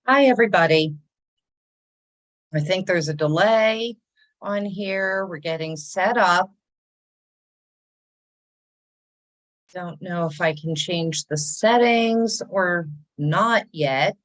Hi, everybody. I think there's a delay on here. We're getting set up. Don't know if I can change the settings or not yet.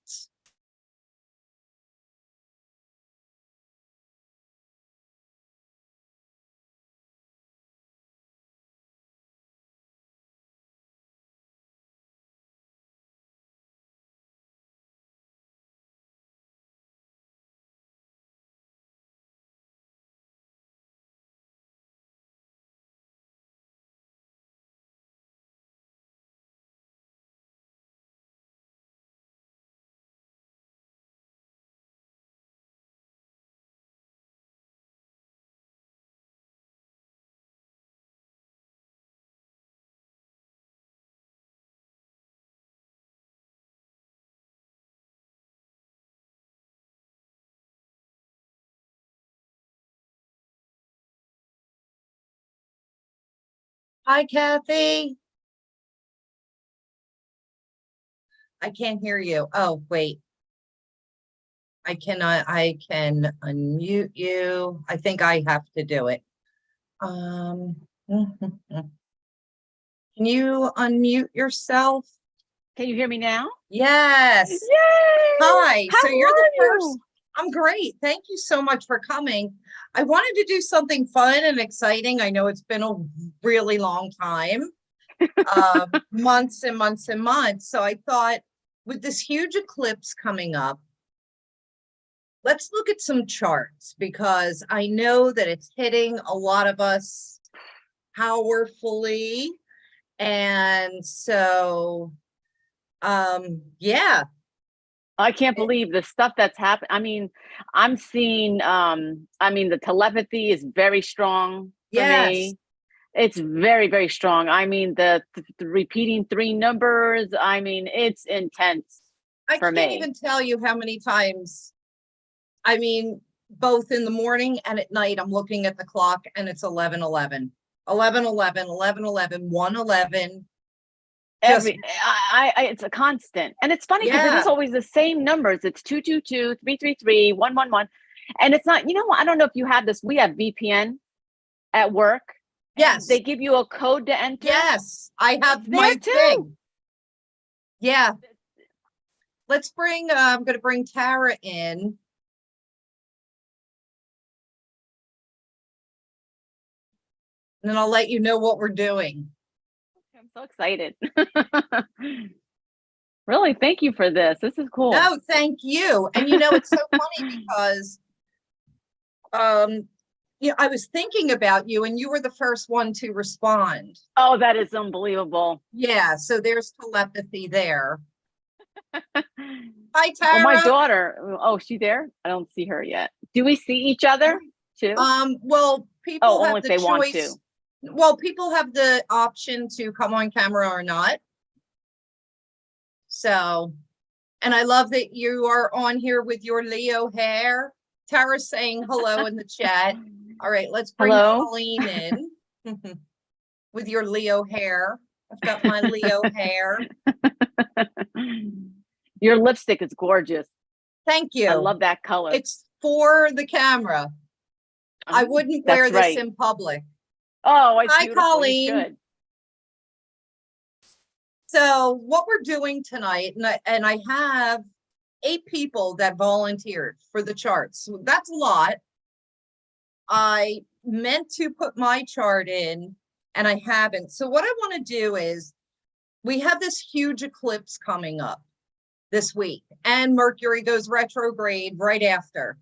Hi, Kathy. I can't hear you. Oh, wait. I can unmute you. I think I have to do it. Can you unmute yourself? Can you hear me now? Yes. Yay! Hi. How So you're the are first. you? I'm great. Thank you so much for coming. I wanted to do something fun and exciting. I know it's been a really long time, months and months and months. So I thought with this huge eclipse coming up, let's look at some charts because I know that it's hitting a lot of us powerfully. And so, yeah. I can't believe the stuff that's happened. I mean, I'm seeing the telepathy is very strong for Yes. me. It's very, very strong. I mean, the repeating three numbers, I mean, it's intense I for can't me. even tell you how many times, I mean, both in the morning and at night, I'm looking at the clock and it's 11:11, 11:11, 11:11, 1:11. Just, It's a constant. And it's funny because it yeah, is always the same numbers. It's 222, 333, 111. And it's not, you know what? I don't know if you have this. We have VPN at work. And yes, they give you a code to enter. yes, I have It's my there too. thing. Yeah, I'm going to bring Tara in. And then I'll let you know what we're doing. I'm so excited. Really, thank you for this. This is cool. No, thank you. And it's so funny because I was thinking about you and you were the first one to respond. Oh, that is unbelievable. Yeah, so there's telepathy there. Hi, Well, my Tara. daughter, oh, she there? I don't see her yet. Do we see each other too? Well, Oh, people only have if the they want to. choice. Well, people have the option to come on camera or not. So, and I love that you are on here with your Leo hair. Tara's saying hello in the chat. All right, let's bring Hello. Colleen in with your Leo hair. I've got my Leo hair. Your lipstick is gorgeous. Thank you. I love that color. It's for the camera. I wouldn't wear this right. in public. Oh, it's Hi, beautiful. Colleen. You should. So what we're doing tonight, and I have 8 people that volunteered for the charts. So that's a lot. I meant to put my chart in and I haven't. So what I want to do is we have this huge eclipse coming up this week and Mercury goes retrograde right after.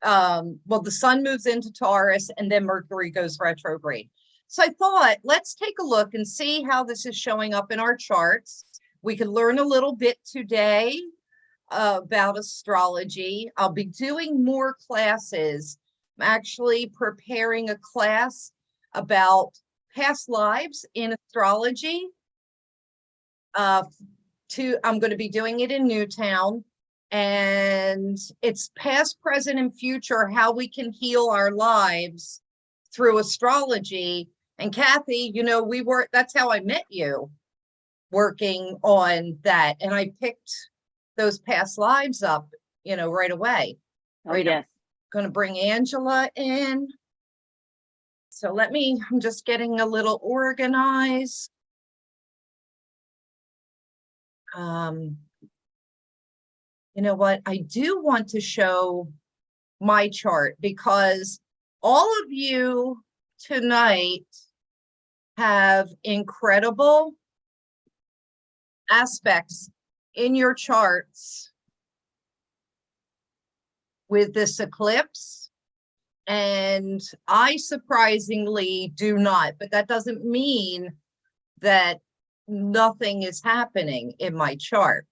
Well, the sun moves into Taurus and then Mercury goes retrograde. So I thought, let's take a look and see how this is showing up in our charts. We could learn a little bit today about astrology. I'll be doing more classes. I'm actually preparing a class about past lives in astrology. I'm going to be doing it in Newtown. And it's past, present, and future, how we can heal our lives through astrology. And Kathy, that's how I met you, working on that. And I picked those past lives up, right away. Oh, Right. yes. Going to bring Angela in. So I'm just getting a little organized. You know what? I do want to show my chart because all of you tonight have incredible aspects in your charts with this eclipse, and I surprisingly do not, but that doesn't mean that nothing is happening in my chart.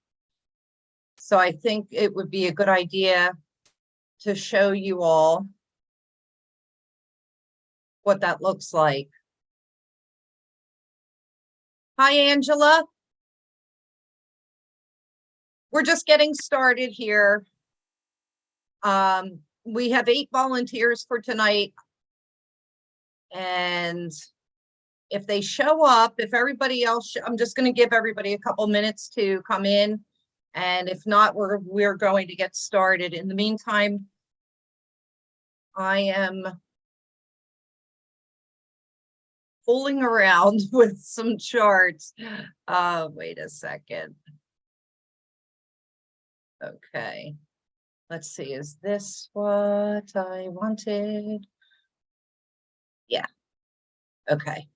So I think it would be a good idea to show you all what that looks like. Hi, Angela. We're just getting started here. We have 8 volunteers for tonight. And if they show up, if everybody else, I'm just going to give everybody a couple minutes to come in. And if not, we're going to get started. In the meantime, I am fooling around with some charts. Wait a second. Okay. Let's see, is this what I wanted? Yeah. Okay.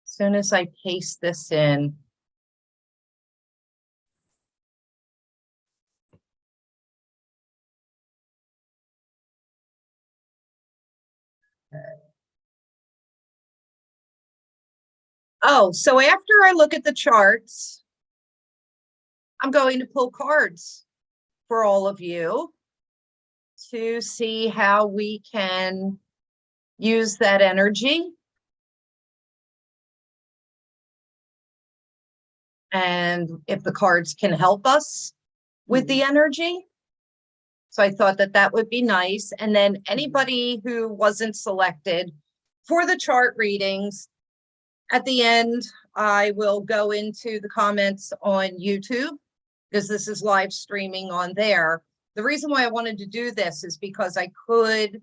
As soon as I paste this in. Okay. Oh, so after I look at the charts, I'm going to pull cards for all of you to see how we can use that energy. And if the cards can help us with the energy. So I thought that that would be nice. And then anybody who wasn't selected for the chart readings, at the end, I will go into the comments on YouTube because this is live streaming on there. The reason why I wanted to do this is because I could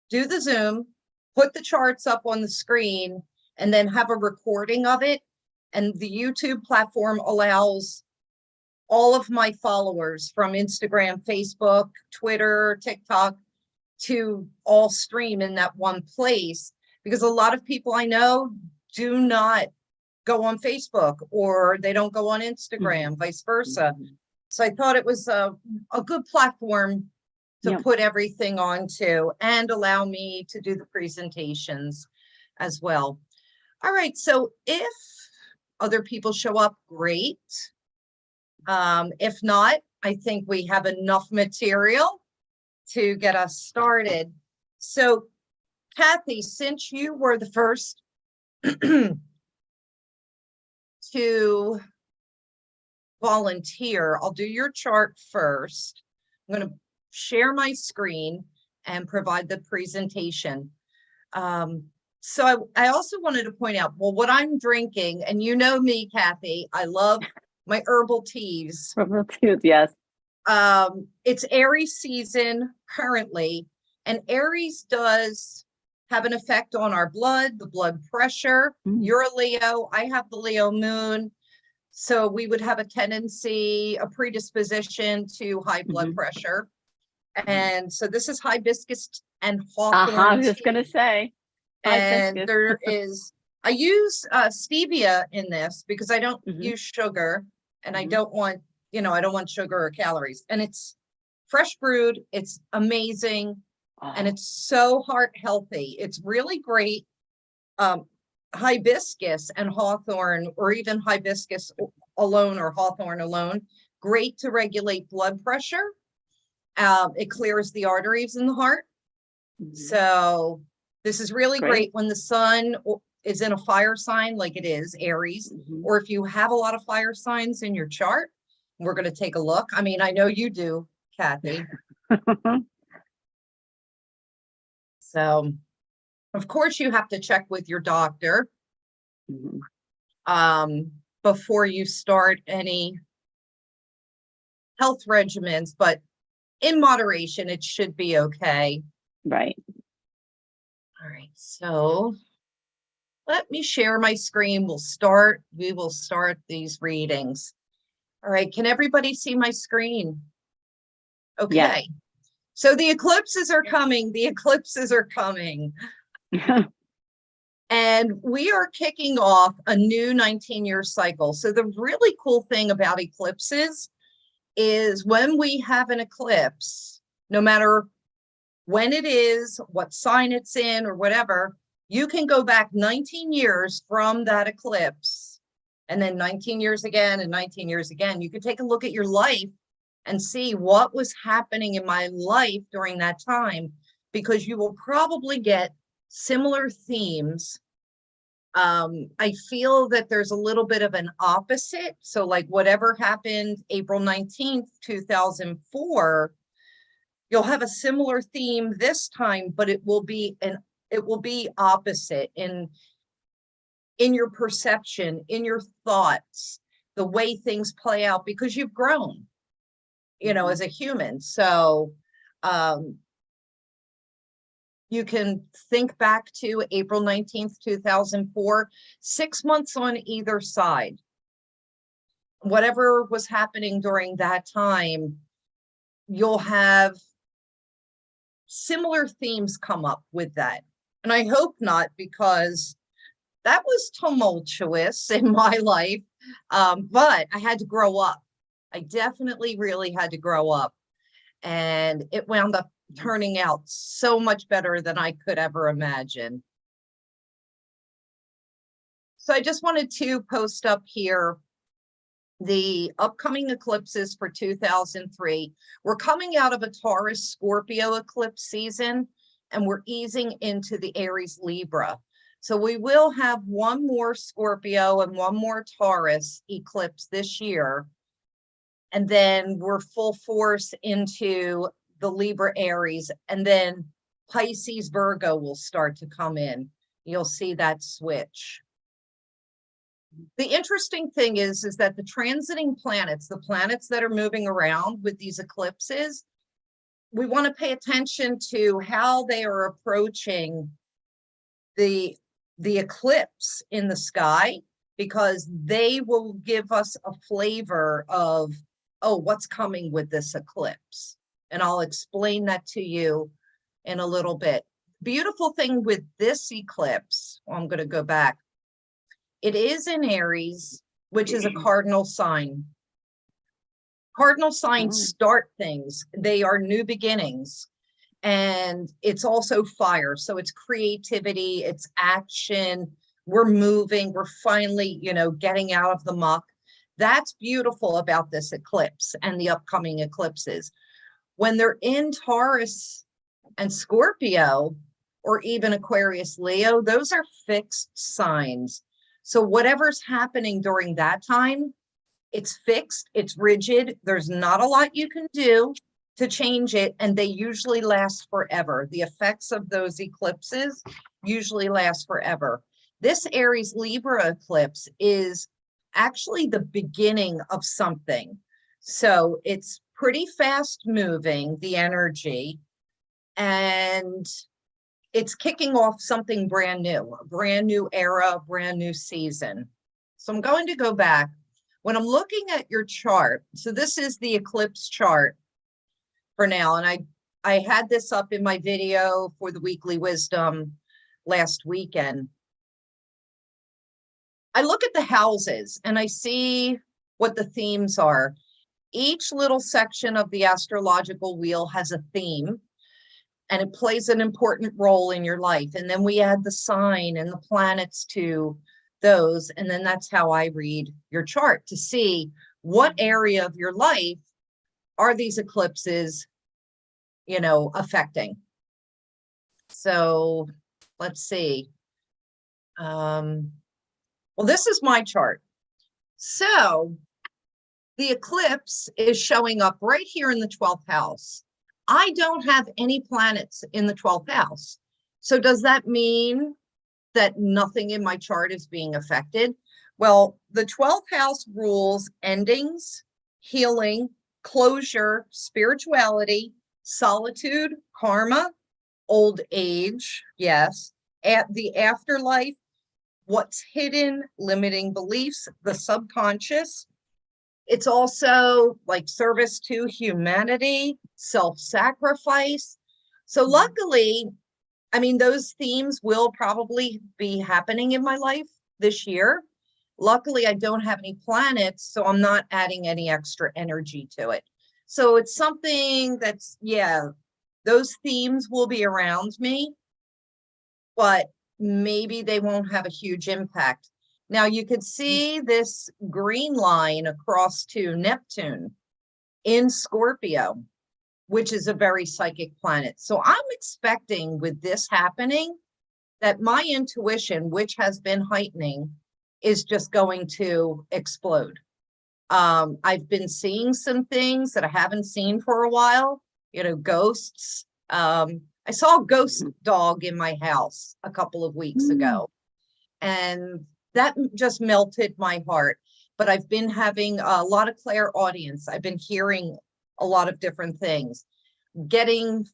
do the Zoom, put the charts up on the screen, and then have a recording of it. And the YouTube platform allows all of my followers from Instagram, Facebook, Twitter, TikTok to all stream in that one place, because a lot of people I know do not go on Facebook or they don't go on Instagram, vice versa. So I thought it was a good platform to put everything onto and allow me to do the presentations as well. All right, so if other people show up, great. If not, I think we have enough material to get us started. So, Kathy, since you were the first to volunteer, I'll do your chart first. I'm going to share my screen and provide the presentation. So I also wanted to point out, well, what I'm drinking, and you know me, Kathy, I love my herbal teas. Herbal teas, yes. It's Aries season currently, and Aries does have an effect on our blood, the blood pressure. You're a Leo, I have the Leo moon. So we would have a tendency, a predisposition to high blood pressure. And so this is hibiscus and hawthorn I was just going to say. And there is, I use stevia in this because I don't use sugar, and I don't want, I don't want sugar or calories. And it's fresh brewed. It's amazing. And it's so heart healthy. It's really great. Hibiscus and hawthorn, or even hibiscus alone or hawthorn alone, great to regulate blood pressure. It clears the arteries in the heart. So this is really great when the sun is in a fire sign like it is, Aries, or if you have a lot of fire signs in your chart. We're going to take a look. I mean, I know you do, Kathy. So, of course, you have to check with your doctor before you start any health regimens, but in moderation, it should be okay. Right. All right, so let me share my screen. We will start these readings. All right, can everybody see my screen? Okay. Yes. So the eclipses are coming. The eclipses are coming. And we are kicking off a new 19-year cycle. So the really cool thing about eclipses is when we have an eclipse, no matter when it is, what sign it's in, or whatever, you can go back 19 years from that eclipse, and then 19 years again, and 19 years again. You can take a look at your life and see what was happening in my life during that time, because you will probably get similar themes. I feel that there's a little bit of an opposite. So like whatever happened April 19th, 2004, you'll have a similar theme this time, but it will be opposite in your perception, in your thoughts, the way things play out, because you've grown, you know, as a human. So you can think back to April 19th, 2004, 6 months on either side. Whatever was happening during that time, you'll have similar themes come up with that. And I hope not, because that was tumultuous in my life. But I had to grow up. I definitely really had to grow up. And it wound up turning out so much better than I could ever imagine. So I just wanted to post up here the upcoming eclipses for 2003. We're coming out of a Taurus Scorpio eclipse season, and we're easing into the Aries Libra. So we will have one more Scorpio and one more Taurus eclipse this year. And then we're full force into the Libra Aries, and then Pisces Virgo will start to come in. You'll see that switch. The interesting thing is that the transiting planets, the planets that are moving around with these eclipses, we want to pay attention to how they are approaching the eclipse in the sky, because they will give us a flavor of, oh, what's coming with this eclipse. And I'll explain that to you in a little bit. Beautiful thing with this eclipse, I'm going to go back. It is in Aries, which is a cardinal sign. Cardinal signs start things. They are new beginnings. And it's also fire. So it's creativity, it's action. We're moving. We're finally, you know, getting out of the muck. That's beautiful about this eclipse and the upcoming eclipses. When they're in Taurus and Scorpio, or even Aquarius, Leo, those are fixed signs. So whatever's happening during that time, it's fixed, it's rigid. There's not a lot you can do to change it, and they usually last forever. The effects of those eclipses usually last forever. This Aries Libra eclipse is actually the beginning of something. So it's pretty fast moving, the energy, and it's kicking off something brand new, a brand new era, a brand new season. So I'm going to go back. When I'm looking at your chart, so this is the eclipse chart for now, and I had this up in my video for the weekly wisdom last weekend. I look at the houses and I see what the themes are. Each little section of the astrological wheel has a theme, and it plays an important role in your life. And then we add the sign and the planets to those. And then that's how I read your chart, to see what area of your life are these eclipses, you know, affecting. So let's see. Well, this is my chart. So the eclipse is showing up right here in the 12th house. I don't have any planets in the 12th house. So does that mean that nothing in my chart is being affected? Well, the 12th house rules endings, healing, closure, spirituality, solitude, karma, old age, yes, at the afterlife, what's hidden, limiting beliefs, the subconscious. It's also like service to humanity, self-sacrifice. So luckily, I mean, those themes will probably be happening in my life this year. Luckily, I don't have any planets, so I'm not adding any extra energy to it. So it's something that's, yeah, those themes will be around me, but maybe they won't have a huge impact. Now you could see this green line across to Neptune in Scorpio, which is a very psychic planet. So I'm expecting with this happening that my intuition, which has been heightening, is just going to explode. I've been seeing some things that I haven't seen for a while, you know, ghosts. I saw a ghost dog in my house a couple of weeks ago, and that just melted my heart. But I've been having a lot of clairaudience. I've been hearing a lot of different things, getting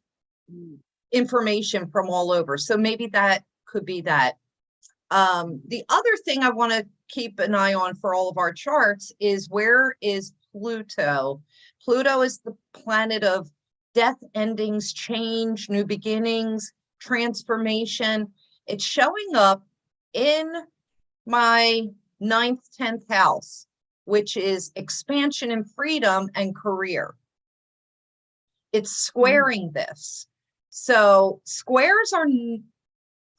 information from all over. So maybe that could be that. The other thing I want to keep an eye on for all of our charts is, where is Pluto? Pluto is the planet of death, endings, change, new beginnings, transformation. It's showing up in my 9th, 10th house, which is expansion and freedom and career. It's squaring this. So squares are,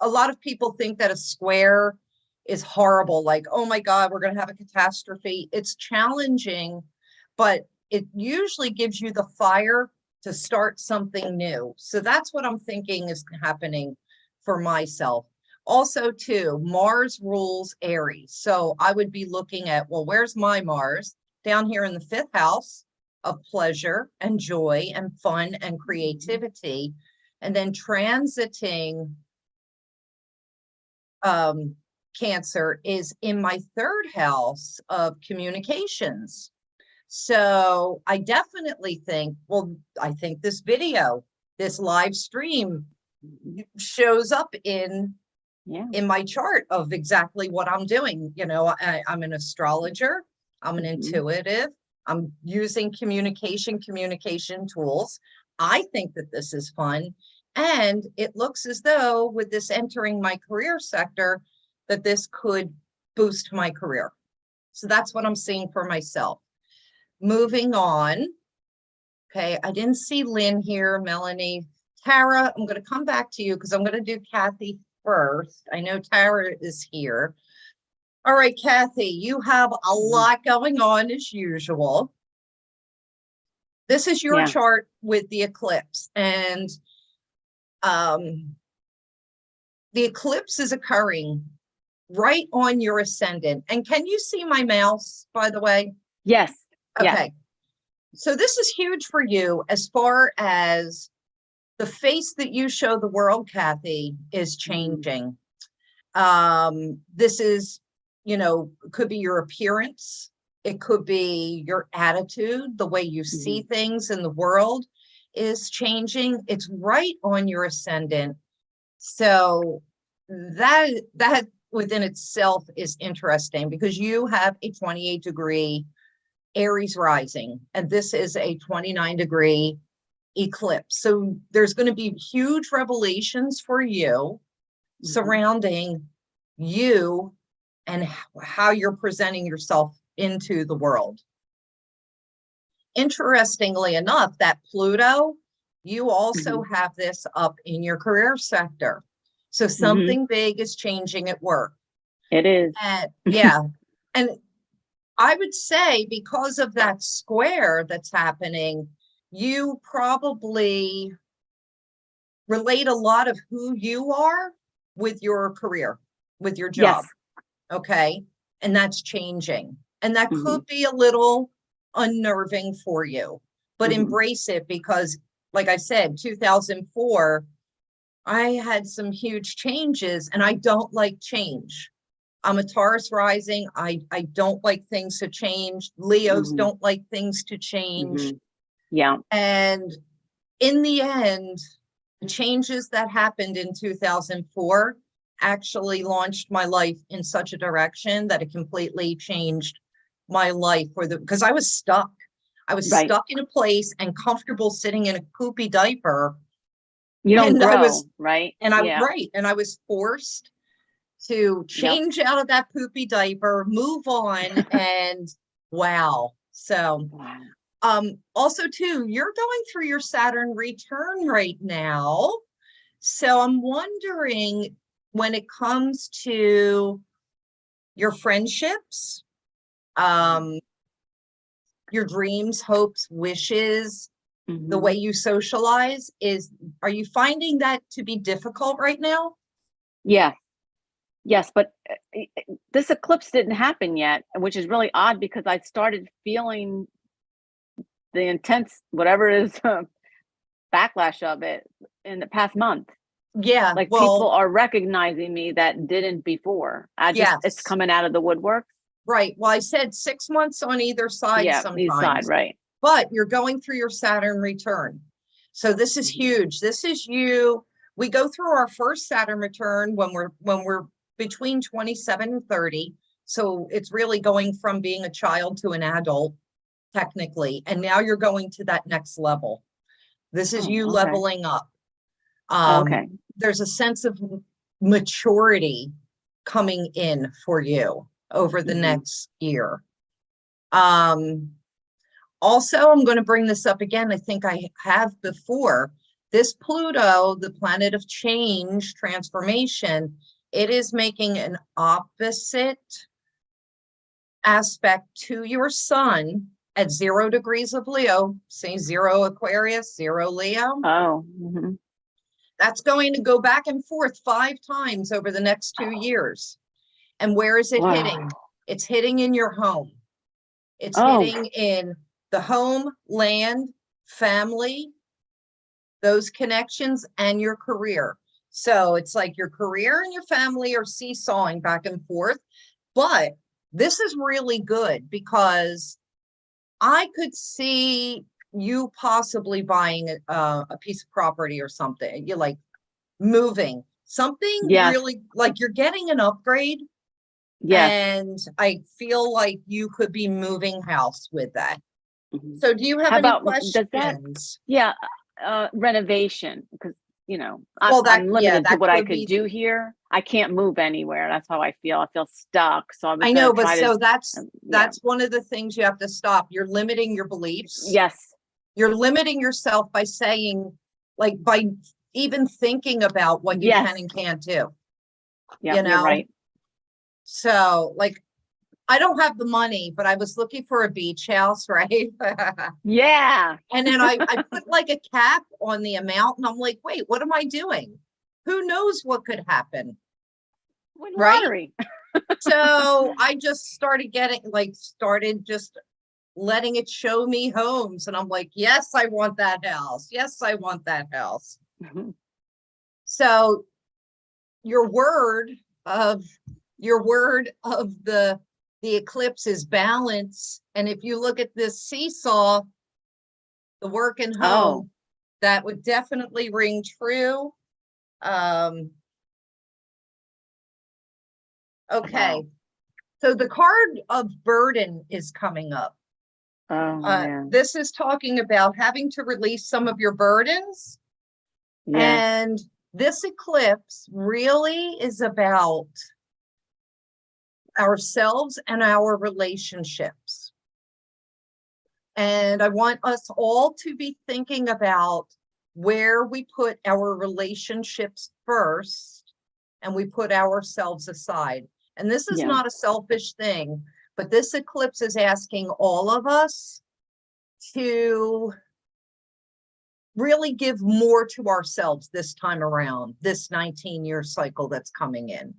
a lot of people think that a square is horrible, like, oh my God, we're going to have a catastrophe. It's challenging, but it usually gives you the fire to start something new. So that's what I'm thinking is happening for myself. Also, too, Mars rules Aries. So I would be looking at, well, where's my Mars? Down here in the 5th house of pleasure and joy and fun and creativity. And then transiting Cancer is in my 3rd house of communications. So I definitely think, well, I think this video, this live stream shows up in my chart of exactly what I'm doing. You know, I'm an astrologer, I'm an intuitive, I'm using communication tools. I think that this is fun. And it looks as though with this entering my career sector, that this could boost my career. So that's what I'm seeing for myself. Moving on. Okay, I didn't see Lynn here, Melanie. Tara, I'm going to come back to you because I'm going to do Kathy first. I know Tara is here. All right, Kathy, you have a lot going on as usual. This is your chart with the eclipse, and the eclipse is occurring right on your ascendant. And can you see my mouse, by the way? Yes. Okay. So this is huge for you as far as the face that you show the world, Kathy, is changing. This is, you know, could be your appearance. It could be your attitude, the way you see things in the world is changing. It's right on your ascendant. So that within itself is interesting, because you have a 28-degree Aries rising, and this is a 29-degree eclipse. So there's going to be huge revelations for you surrounding you and how you're presenting yourself into the world. Interestingly enough, that Pluto, you also have this up in your career sector. So something big is changing at work. It is. And yeah. And I would say because of that square that's happening, you probably relate a lot of who you are with your career, with your job. Yes. Okay. And that's changing. And that could be a little unnerving for you, but embrace it, because like I said, 2004, I had some huge changes and I don't like change. I'm a Taurus rising. I don't like things to change. Leos don't like things to change. Yeah. And in the end, the changes that happened in 2004 actually launched my life in such a direction that it completely changed my life because I was stuck. I was Right. stuck in a place and comfortable sitting in a poopy diaper. You don't And grow, right? And I was forced to change out of that poopy diaper, move on, and wow. So, also too, you're going through your Saturn return right now. So I'm wondering, when it comes to your friendships, your dreams, hopes, wishes, the way you socialize, are you finding that to be difficult right now? Yeah. Yes, but this eclipse didn't happen yet, which is really odd because I started feeling the intense, whatever it is, backlash of it in the past month. Yeah. Like, people are recognizing me that didn't before. It's coming out of the woodwork. Right. Well, I said 6 months on either side sometimes. Either side, right. But you're going through your Saturn return. So this is huge. This is you. We go through our first Saturn return when we're between 27 and 30. So it's really going from being a child to an adult, technically. And now you're going to that next level. This is you leveling up. There's a sense of maturity coming in for you over the next year. Also, I'm going to bring this up again. I think I have before. This Pluto, the planet of change, transformation, it is making an opposite aspect to your sun at 0 degrees of Leo, say 0 Aquarius, 0 Leo. That's going to go back and forth 5 times over the next 2 years. And where is it hitting? It's hitting in your home. It's hitting in the home, land, family, those connections, and your career. So it's like your career and your family are seesawing back and forth. But this is really good because I could see you possibly buying a piece of property or something. You're like moving something really, like you're getting an upgrade. And I feel like you could be moving house with that. So do you have any questions? Renovation, because I'm limited to what I could do here. I can't move anywhere. That's how I feel. I feel stuck. So I know, but so that's one of the things you have to stop. You're limiting your beliefs. Yes. You're limiting yourself by saying, like, by even thinking about what you can and can't do. Yeah, you're right. So, like, I don't have the money, but I was looking for a beach house, right? Yeah. And then I put like a cap on the amount, and I'm like, wait, what am I doing? Who knows what could happen? Right? So I just started just letting it show me homes. And I'm like, yes, I want that house. Yes, I want that house. So your word of the eclipse is balance. And if you look at this seesaw, the work and home, that would definitely ring true. Okay. So the card of burden is coming up. This is talking about having to release some of your burdens. And this eclipse really is about ourselves and our relationships. And I want us all to be thinking about where we put our relationships first and we put ourselves aside. And this is not a selfish thing, but this eclipse is asking all of us to really give more to ourselves this time around, this 19-year cycle that's coming in.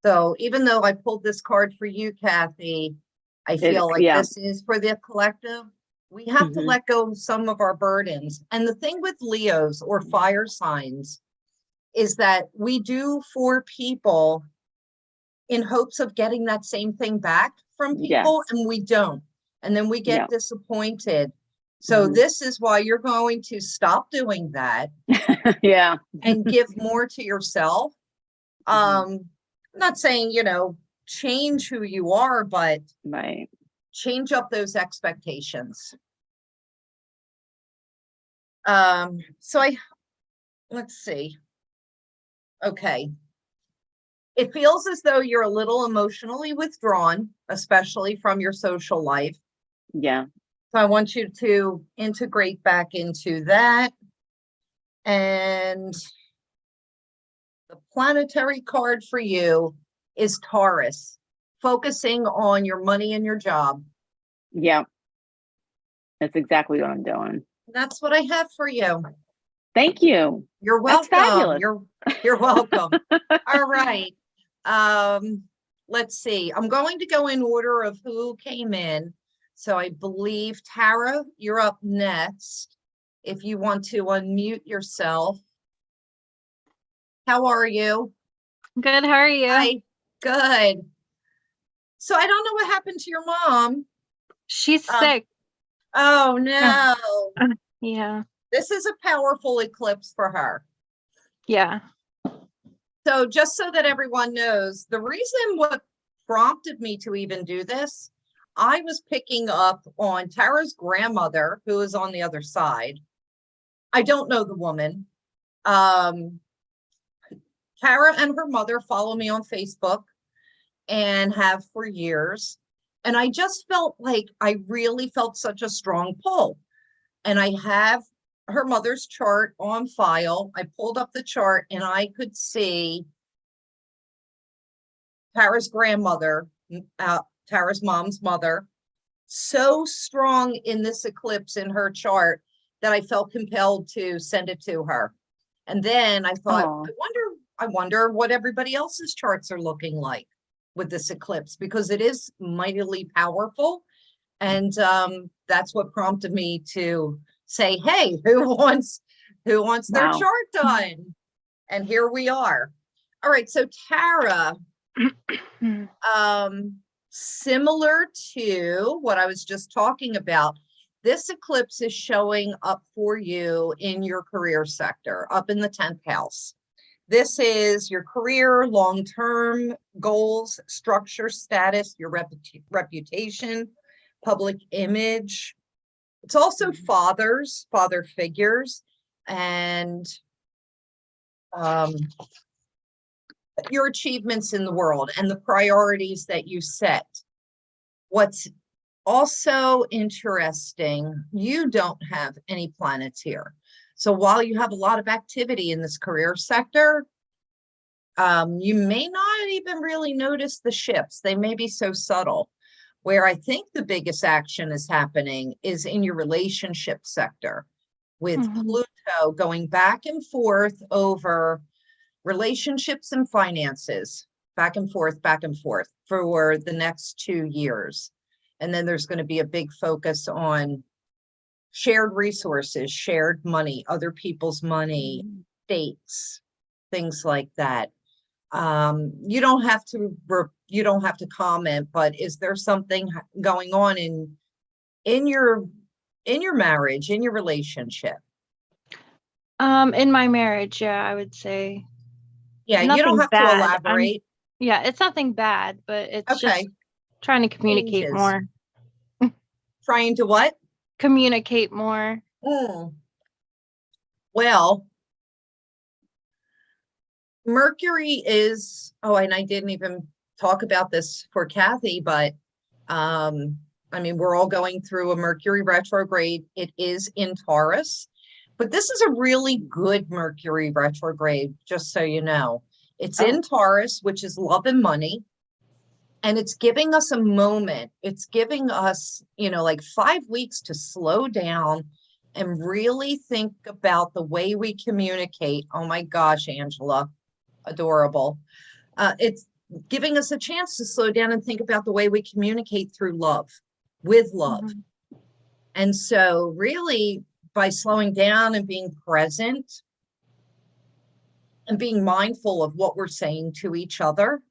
So even though I pulled this card for you, Kathy, I feel like this is for the collective. We have to let go of some of our burdens. And the thing with Leos or fire signs is that we do for people in hopes of getting that same thing back from Yes. people, and we don't. And then we get Yeah. disappointed. So Mhm. this is why you're going to stop doing that Yeah. and give more to yourself. Mhm. I'm not saying, change who you are, but Right. change up those expectations. Let's see. Okay. It feels as though you're a little emotionally withdrawn, especially from your social life. Yeah. So I want you to integrate back into that. And the planetary card for you is Taurus, focusing on your money and your job. Yeah. That's exactly what I'm doing. That's what I have for you. Thank you. You're That's welcome. fabulous. You're welcome. All right. Let's see. I'm going to go in order of who came in. So I believe Tara, you're up next. If you want to unmute yourself. How are you? Good, how are you? Hi. Good. So I don't know what happened to your mom. She's Um, sick. Oh no. Yeah. This is a powerful eclipse for her. Yeah. So just so that everyone knows, the reason what prompted me to even do this, I was picking up on Tara's grandmother, who is on the other side. I don't know the woman. Tara and her mother follow me on Facebook and have for years. And I just felt like I really felt such a strong pull. And I have her mother's chart on file. I pulled up the chart and I could see Tara's grandmother, Tara's mom's mother, so strong in this eclipse in her chart that I felt compelled to send it to her. And then I thought, Oh. I wonder what everybody else's charts are looking like with this eclipse, because it is mightily powerful. And that's what prompted me to say, hey, who wants their Wow. chart done? And here we are. All right, so Tara, similar to what I was just talking about, this eclipse is showing up for you in your career sector, up in the 10th house. This is your career, long-term goals, structure, status, your reputation, public image. It's also father figures, and your achievements in the world and the priorities that you set. What's also interesting, you don't have any planets here. So while you have a lot of activity in this career sector, you may not even really notice the shifts. They may be so subtle. Where I think the biggest action is happening is in your relationship sector, with Pluto going back and forth over relationships and finances, back and forth for the next 2 years. And then there's going to be a big focus on shared resources, shared money, other people's money, dates, things like that. You don't have to comment, but is there something going on in your marriage, in your relationship? In my marriage, yeah, I would say. Yeah, you Nothing don't have to bad. elaborate. Yeah, it's nothing bad, but it's Okay. just trying to communicate Changes. more. Trying to what? Communicate more. Well, Mercury is, and I didn't even talk about this for Kathy, but I mean, we're all going through a Mercury retrograde. It is in Taurus, but this is a really good Mercury retrograde, just so you know. It's in Taurus, which is love and money. And it's giving us a moment. It's giving us, like 5 weeks to slow down and really think about the way we communicate. Oh my gosh, Angela, adorable. It's giving us a chance to slow down and think about the way we communicate through love, with love. And so really, by slowing down and being present and being mindful of what we're saying to each other,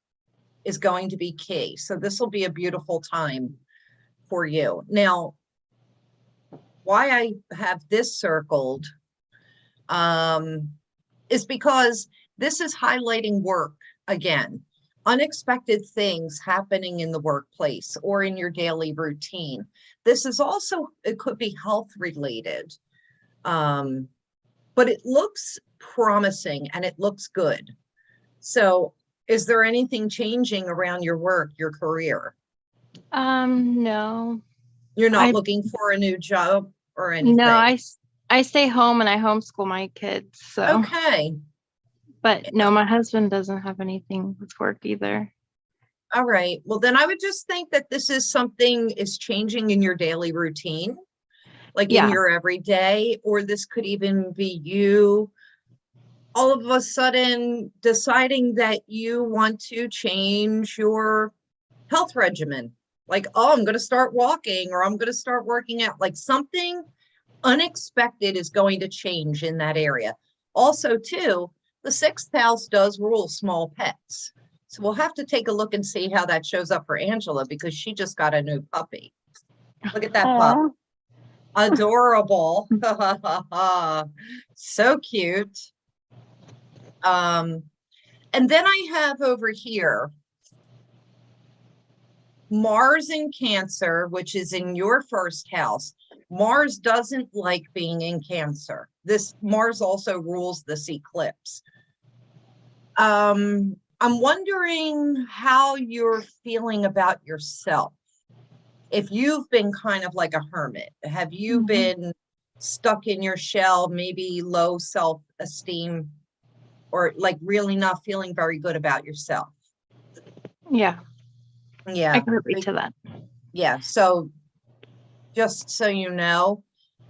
is going to be key. So this will be a beautiful time for you. Now, why I have this circled is because this is highlighting work again. Unexpected things happening in the workplace or in your daily routine. This is also, it could be health related, but it looks promising and it looks good. So is there anything changing around your work, your career? No. You're not I looking for a new job or no, anything? I stay home and I homeschool my kids. So, Okay, but no, my husband doesn't have anything with work either. all right. Well, then I would just think that this is something is changing in your daily routine, like in Yeah. your everyday, or this could even be you all of a sudden deciding that you want to change your health regimen. Like, oh, I'm going to start walking or I'm going to start working out. Like something unexpected is going to change in that area. Also, too, the sixth house does rule small pets. So we'll have to take a look and see how that shows up for Angela because she just got a new puppy. Look at that pup. Aw. Adorable. So cute. And then I have over here Mars in Cancer, which is in your first house. Mars doesn't like being in Cancer. This Mars also rules this eclipse. I'm wondering how you're feeling about yourself. If you've been kind of like a hermit, have you been stuck in your shell, maybe low self-esteem, or like really not feeling very good about yourself? Yeah, I Yeah. can relate to that. Yeah. So just so you know,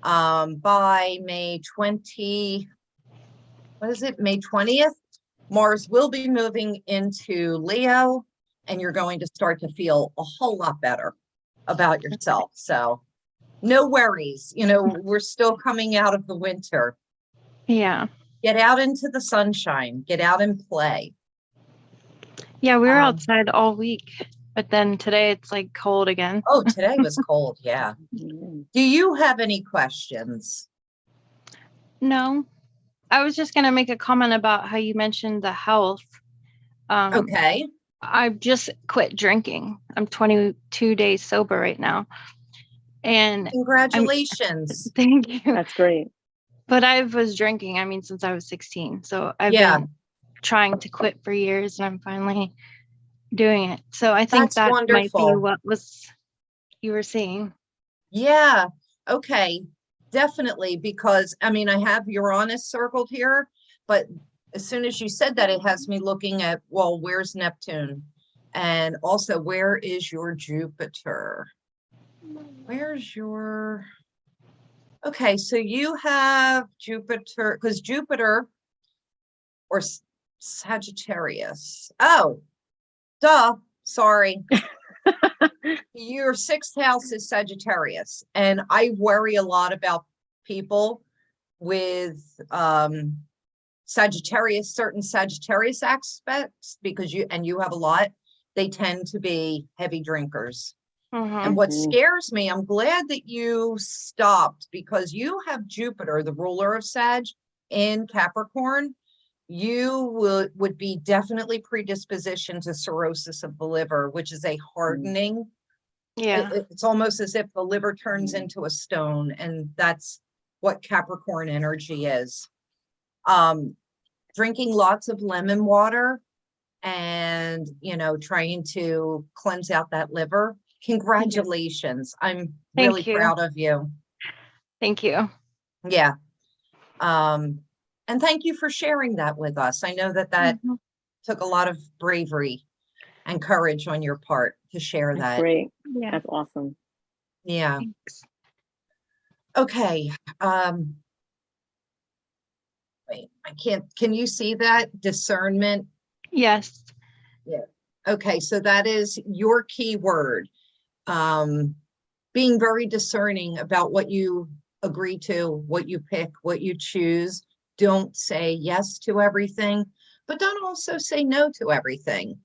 by May 20, what is it? May 20th, Mars will be moving into Leo, and you're going to start to feel a whole lot better about yourself. So no worries. You know, we're still coming out of the winter. Yeah. Get out into the sunshine, get out and play. Yeah, we were Um, outside all week, but then today it's like cold again. Oh, today was cold. Yeah. Mm. Do you have any questions? No, I was just gonna make a comment about how you mentioned the health. Okay. I've just quit drinking. I'm 22 days sober right now. And Congratulations. thank you. That's great. But I was drinking, I mean, since I was 16. So I've Yeah. been trying to quit for years and I'm finally doing it. So I think That's that might be wonderful. what was you were saying. Yeah. Okay. Definitely. Because I mean, I have Uranus circled here, but as soon as you said that, it has me looking at, well, where's Neptune? And also, where is your Jupiter? Where's your, okay, so you have Jupiter, because Jupiter or Sagittarius. Oh, duh, sorry. Your sixth house is Sagittarius, and I worry a lot about people with Sagittarius, certain Sagittarius aspects, because you have a lot, they tend to be heavy drinkers. And what Mhm. scares me, I'm glad that you stopped because you have Jupiter, the ruler of Sag, in Capricorn. You would be definitely predispositioned to cirrhosis of the liver, which is a hardening. Yeah. It's almost as if the liver turns into a stone, and that's what Capricorn energy is. Drinking lots of lemon water and, you know, trying to cleanse out that liver. Congratulations. I'm really Thank you. proud of you. Thank you. Yeah. And thank you for sharing that with us. I know that Mhm. took a lot of bravery and courage on your part to share That's that. great. Yeah. That's awesome. Yeah. Thanks. Okay. Wait, I can't, can you see that? Discernment? Yes. Yeah. Okay, so that is your key word. Being very discerning about what you agree to, what you pick, what you choose. Don't say yes to everything, but don't also say no to everything.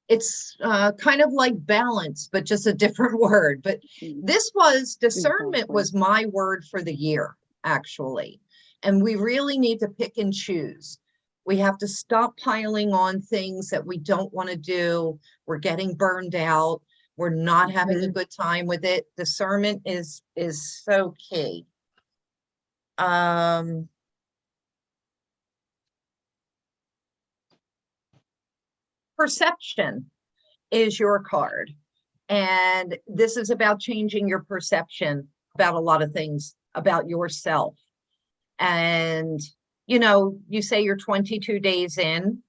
It's kind of like balance, but just a different word. But this was discernment Exactly. was my word for the year, actually. And we really need to pick and choose. We have to stop piling on things that we don't want to do. We're getting burned out. We're not having a good time with it. Discernment is so key. Perception is your card. And this is about changing your perception about a lot of things about yourself. And, you know, you say you're 22 days in,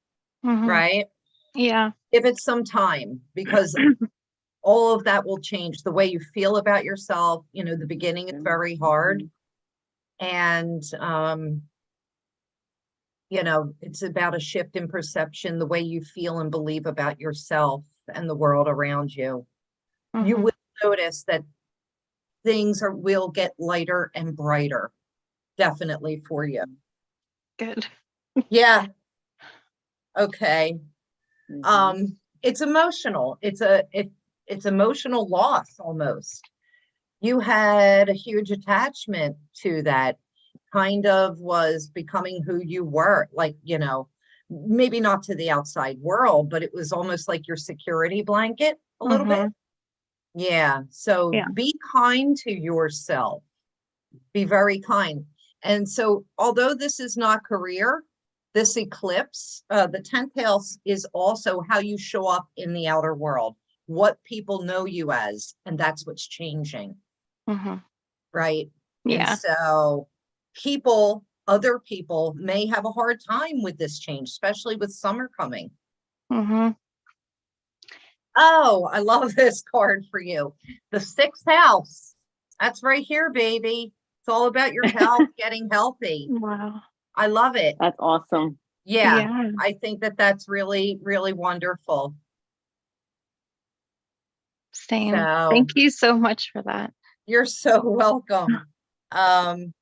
Mhm. right? Yeah. Give it some time, because all of that will change the way you feel about yourself. You know, the beginning is very hard. And, you know, it's about a shift in perception, the way you feel and believe about yourself and the world around you. You Mhm. will notice that things will get lighter and brighter, definitely for you. Good. Yeah. Okay. Mhm. It's emotional. It's emotional loss almost. You had a huge attachment to that, kind of was becoming who you were, like, you know, maybe not to the outside world, but it was almost like your security blanket a little bit. Mhm. Yeah. So Yeah. be kind to yourself. Be very kind. And so, although this is not career, this eclipse, the 10th house is also how you show up in the outer world, what people know you as, and that's what's changing, Mhm. right? And Yeah. so, other people may have a hard time with this change, especially with summer coming. Mhm. Oh, I love this card for you. The 6th house. That's right here, baby. It's all about your health, getting healthy. Wow. I love it. That's awesome. Yeah, Yeah. I think that that's really, really wonderful. Same. So Thank you so much for that. you're so welcome. And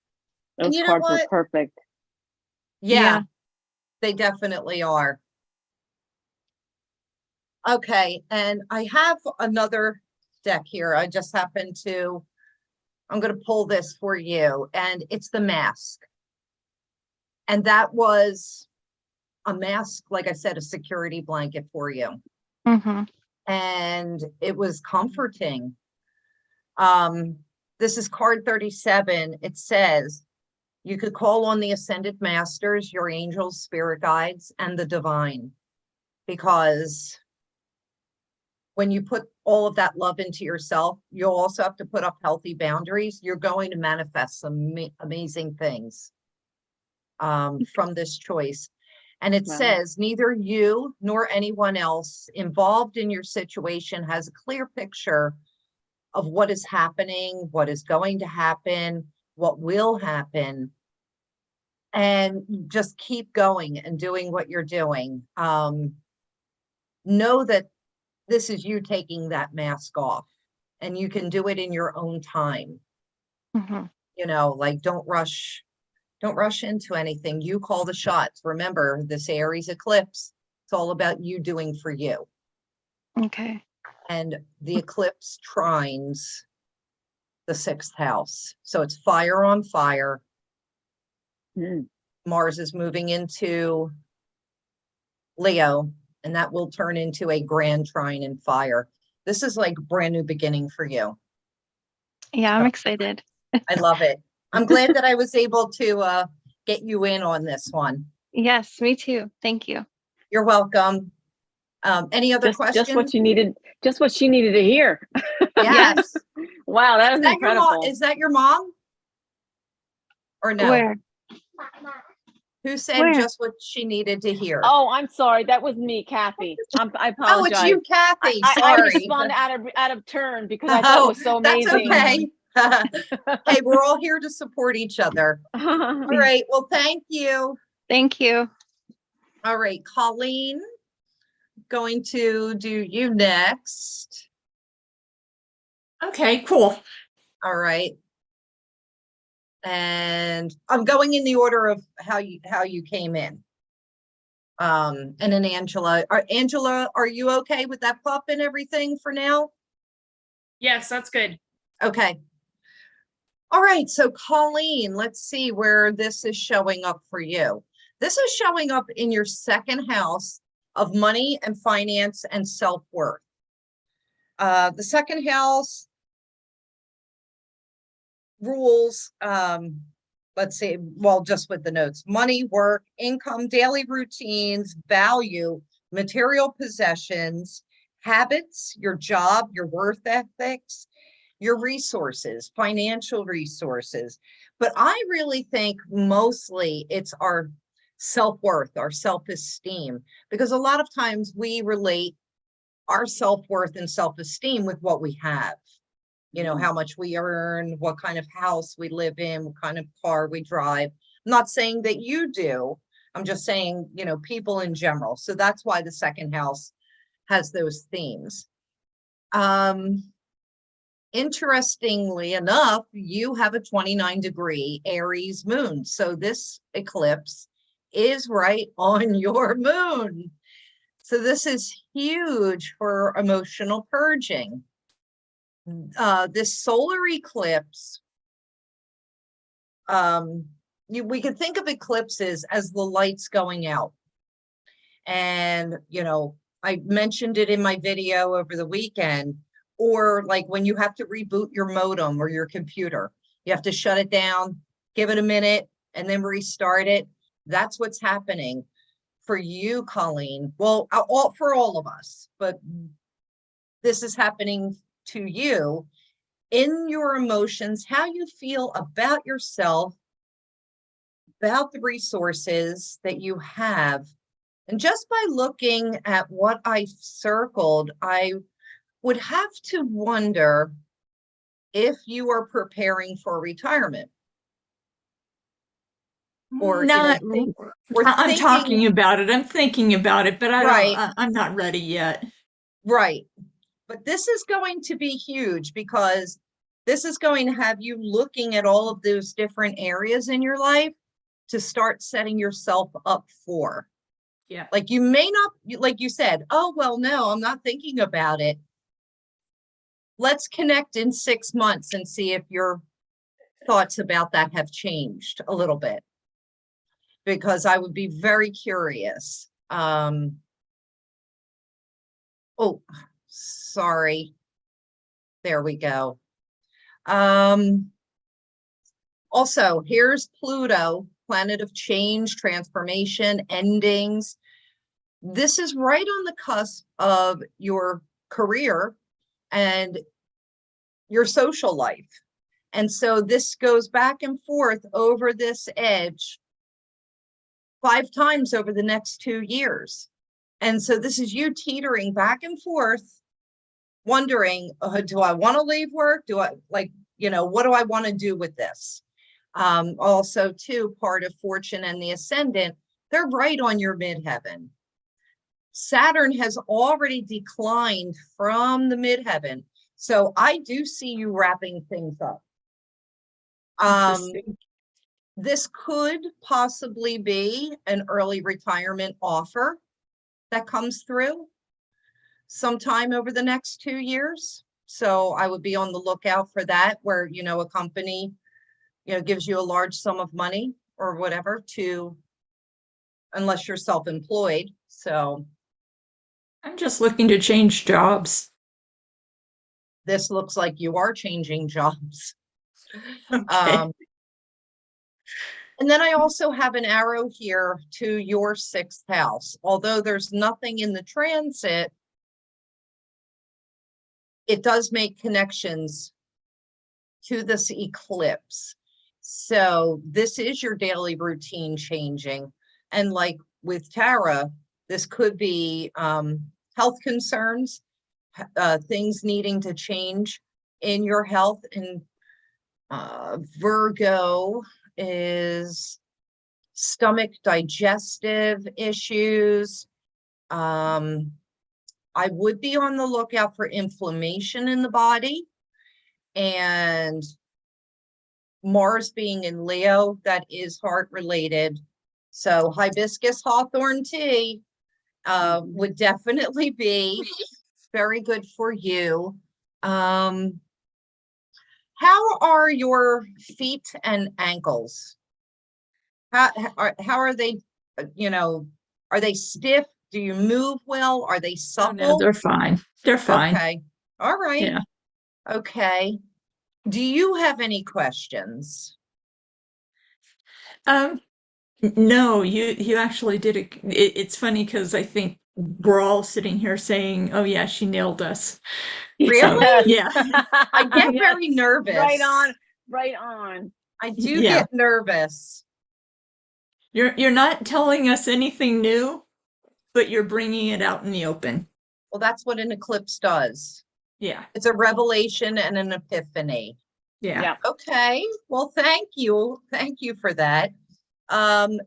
Those you know cards were what? perfect. Yeah, Yeah. they definitely are. Okay, and I have another deck here. I just happened to, I'm going to pull this for you, and it's the mask. And that was a mask, like I said, a security blanket for you. Mhm. And it was comforting. Um, this is card 37. It says, you could call on the ascended masters, your angels, spirit guides, and the divine, because when you put all of that love into yourself, you'll also have to put up healthy boundaries. You're going to manifest some amazing things from this choice. And it Wow. says, neither you nor anyone else involved in your situation has a clear picture of what is happening, what is going to happen, what will happen. And just keep going and doing what you're doing. Know that this is you taking that mask off, and you can do it in your own time. Mhm. You know, like don't rush into anything. You call the shots. Remember, this Aries eclipse, it's all about you doing for you. Okay. And the eclipse trines the 6th house. So it's fire on fire. Mm. Mars is moving into Leo, and that will turn into a grand trine in fire. This is like brand new beginning for you. Yeah, I'm excited. I love it. I'm glad that I was able to get you in on this one. Yes, me too. Thank you. You're welcome. Any other Just what questions? she needed. Just what she needed to hear. Yes. Wow, that Is was that your mom? incredible. Is that your mom? Or no? Where? Who said Where? just what she needed to hear? Oh, I'm sorry. That was me, Kathy. I Oh, apologize. it's you, Kathy. I Sorry. responded out of turn because I thought it Oh, was so that's amazing. okay. Hey, we're all here to support each other. All right. Well, thank you. Thank you. All right, Colleen, going to do you next. Okay, cool. All right. And I'm going in the order of how you came in. And then Angela, are you okay with that pup and everything for now? Yes, that's good. Okay. All right, so Colleen, let's see where this is showing up for you. This is showing up in your second house of money and finance and self-worth. The second house rules, let's see, well, just with the notes, money, work, income, daily routines, value, material possessions, habits, your job, your worth ethics, your resources, financial resources. But I really think mostly it's our self-worth, our self-esteem, because a lot of times we relate our self-worth and self-esteem with what we have. You know, how much we earn, what kind of house we live in, what kind of car we drive. I'm not saying that you do. I'm just saying, you know, people in general. So that's why the second house has those themes. Interestingly enough, you have a 29-degree Aries moon. So this eclipse is right on your moon. So this is huge for emotional purging. This solar eclipse, we could think of eclipses as the lights going out. And, you know, I mentioned it in my video over the weekend, or like when you have to reboot your modem or your computer, you have to shut it down, give it a minute, and then restart it. That's what's happening for you, Colleen. Well, for all of us, but this is happening to you in your emotions, how you feel about yourself, about the resources that you have. And just by looking at what I circled, I would have to wonder if you are preparing for retirement. Or, Not, you know, I'm talking about it. I'm thinking about it, but right, I'm not ready yet. right. But this is going to be huge because this is going to have you looking at all of those different areas in your life to start setting yourself up for. Yeah. Like you may not, like you said, oh, well, no, I'm not thinking about it. Let's connect in 6 months and see if your thoughts about that have changed a little bit. Because I would be very curious. Oh, sorry. There we go. Also, here's Pluto, planet of change, transformation, endings. This is right on the cusp of your career and your social life. And so this goes back and forth over this edge 5 times over the next 2 years. And so this is you teetering back and forth, wondering, do I want to leave work? Do I what do I want to do with this? Also, too, part of fortune and the ascendant, they're right on your midheaven. Saturn has already declined from the midheaven. So I do see you wrapping things up. This could possibly be an early retirement offer that comes through sometime over the next 2 years. So I would be on the lookout for that, where, you know, a company, you know, gives you a large sum of money or whatever to, unless you're self-employed. So I'm just looking to change jobs. this looks like you are changing jobs. Okay. And then I also have an arrow here to your 6th house. Although there's nothing in the transit, it does make connections to this eclipse. So this is your daily routine changing. And like with Tara, this could be health concerns, things needing to change in your health. And Virgo is stomach digestive issues. I would be on the lookout for inflammation in the body, and Mars being in Leo, that is heart related. So hibiscus hawthorn tea would definitely be very good for you. How are your feet and ankles? How are they, are they stiff? Do you move well? Are they Oh, no, supple? they're fine. They're fine. Okay, all right. Yeah. Okay. Do you have any questions? No, you actually did it. It's funny because I think we're all sitting here saying, "Oh yeah, she nailed us." So, Really? yeah. I get Yes, very nervous. right on, right on. I do Yeah. get nervous. You're not telling us anything new, but you're bringing it out in the open. Well, that's what an eclipse does. Yeah. It's a revelation and an epiphany. Yeah. Yeah. Okay, well, thank you. Thank you for that.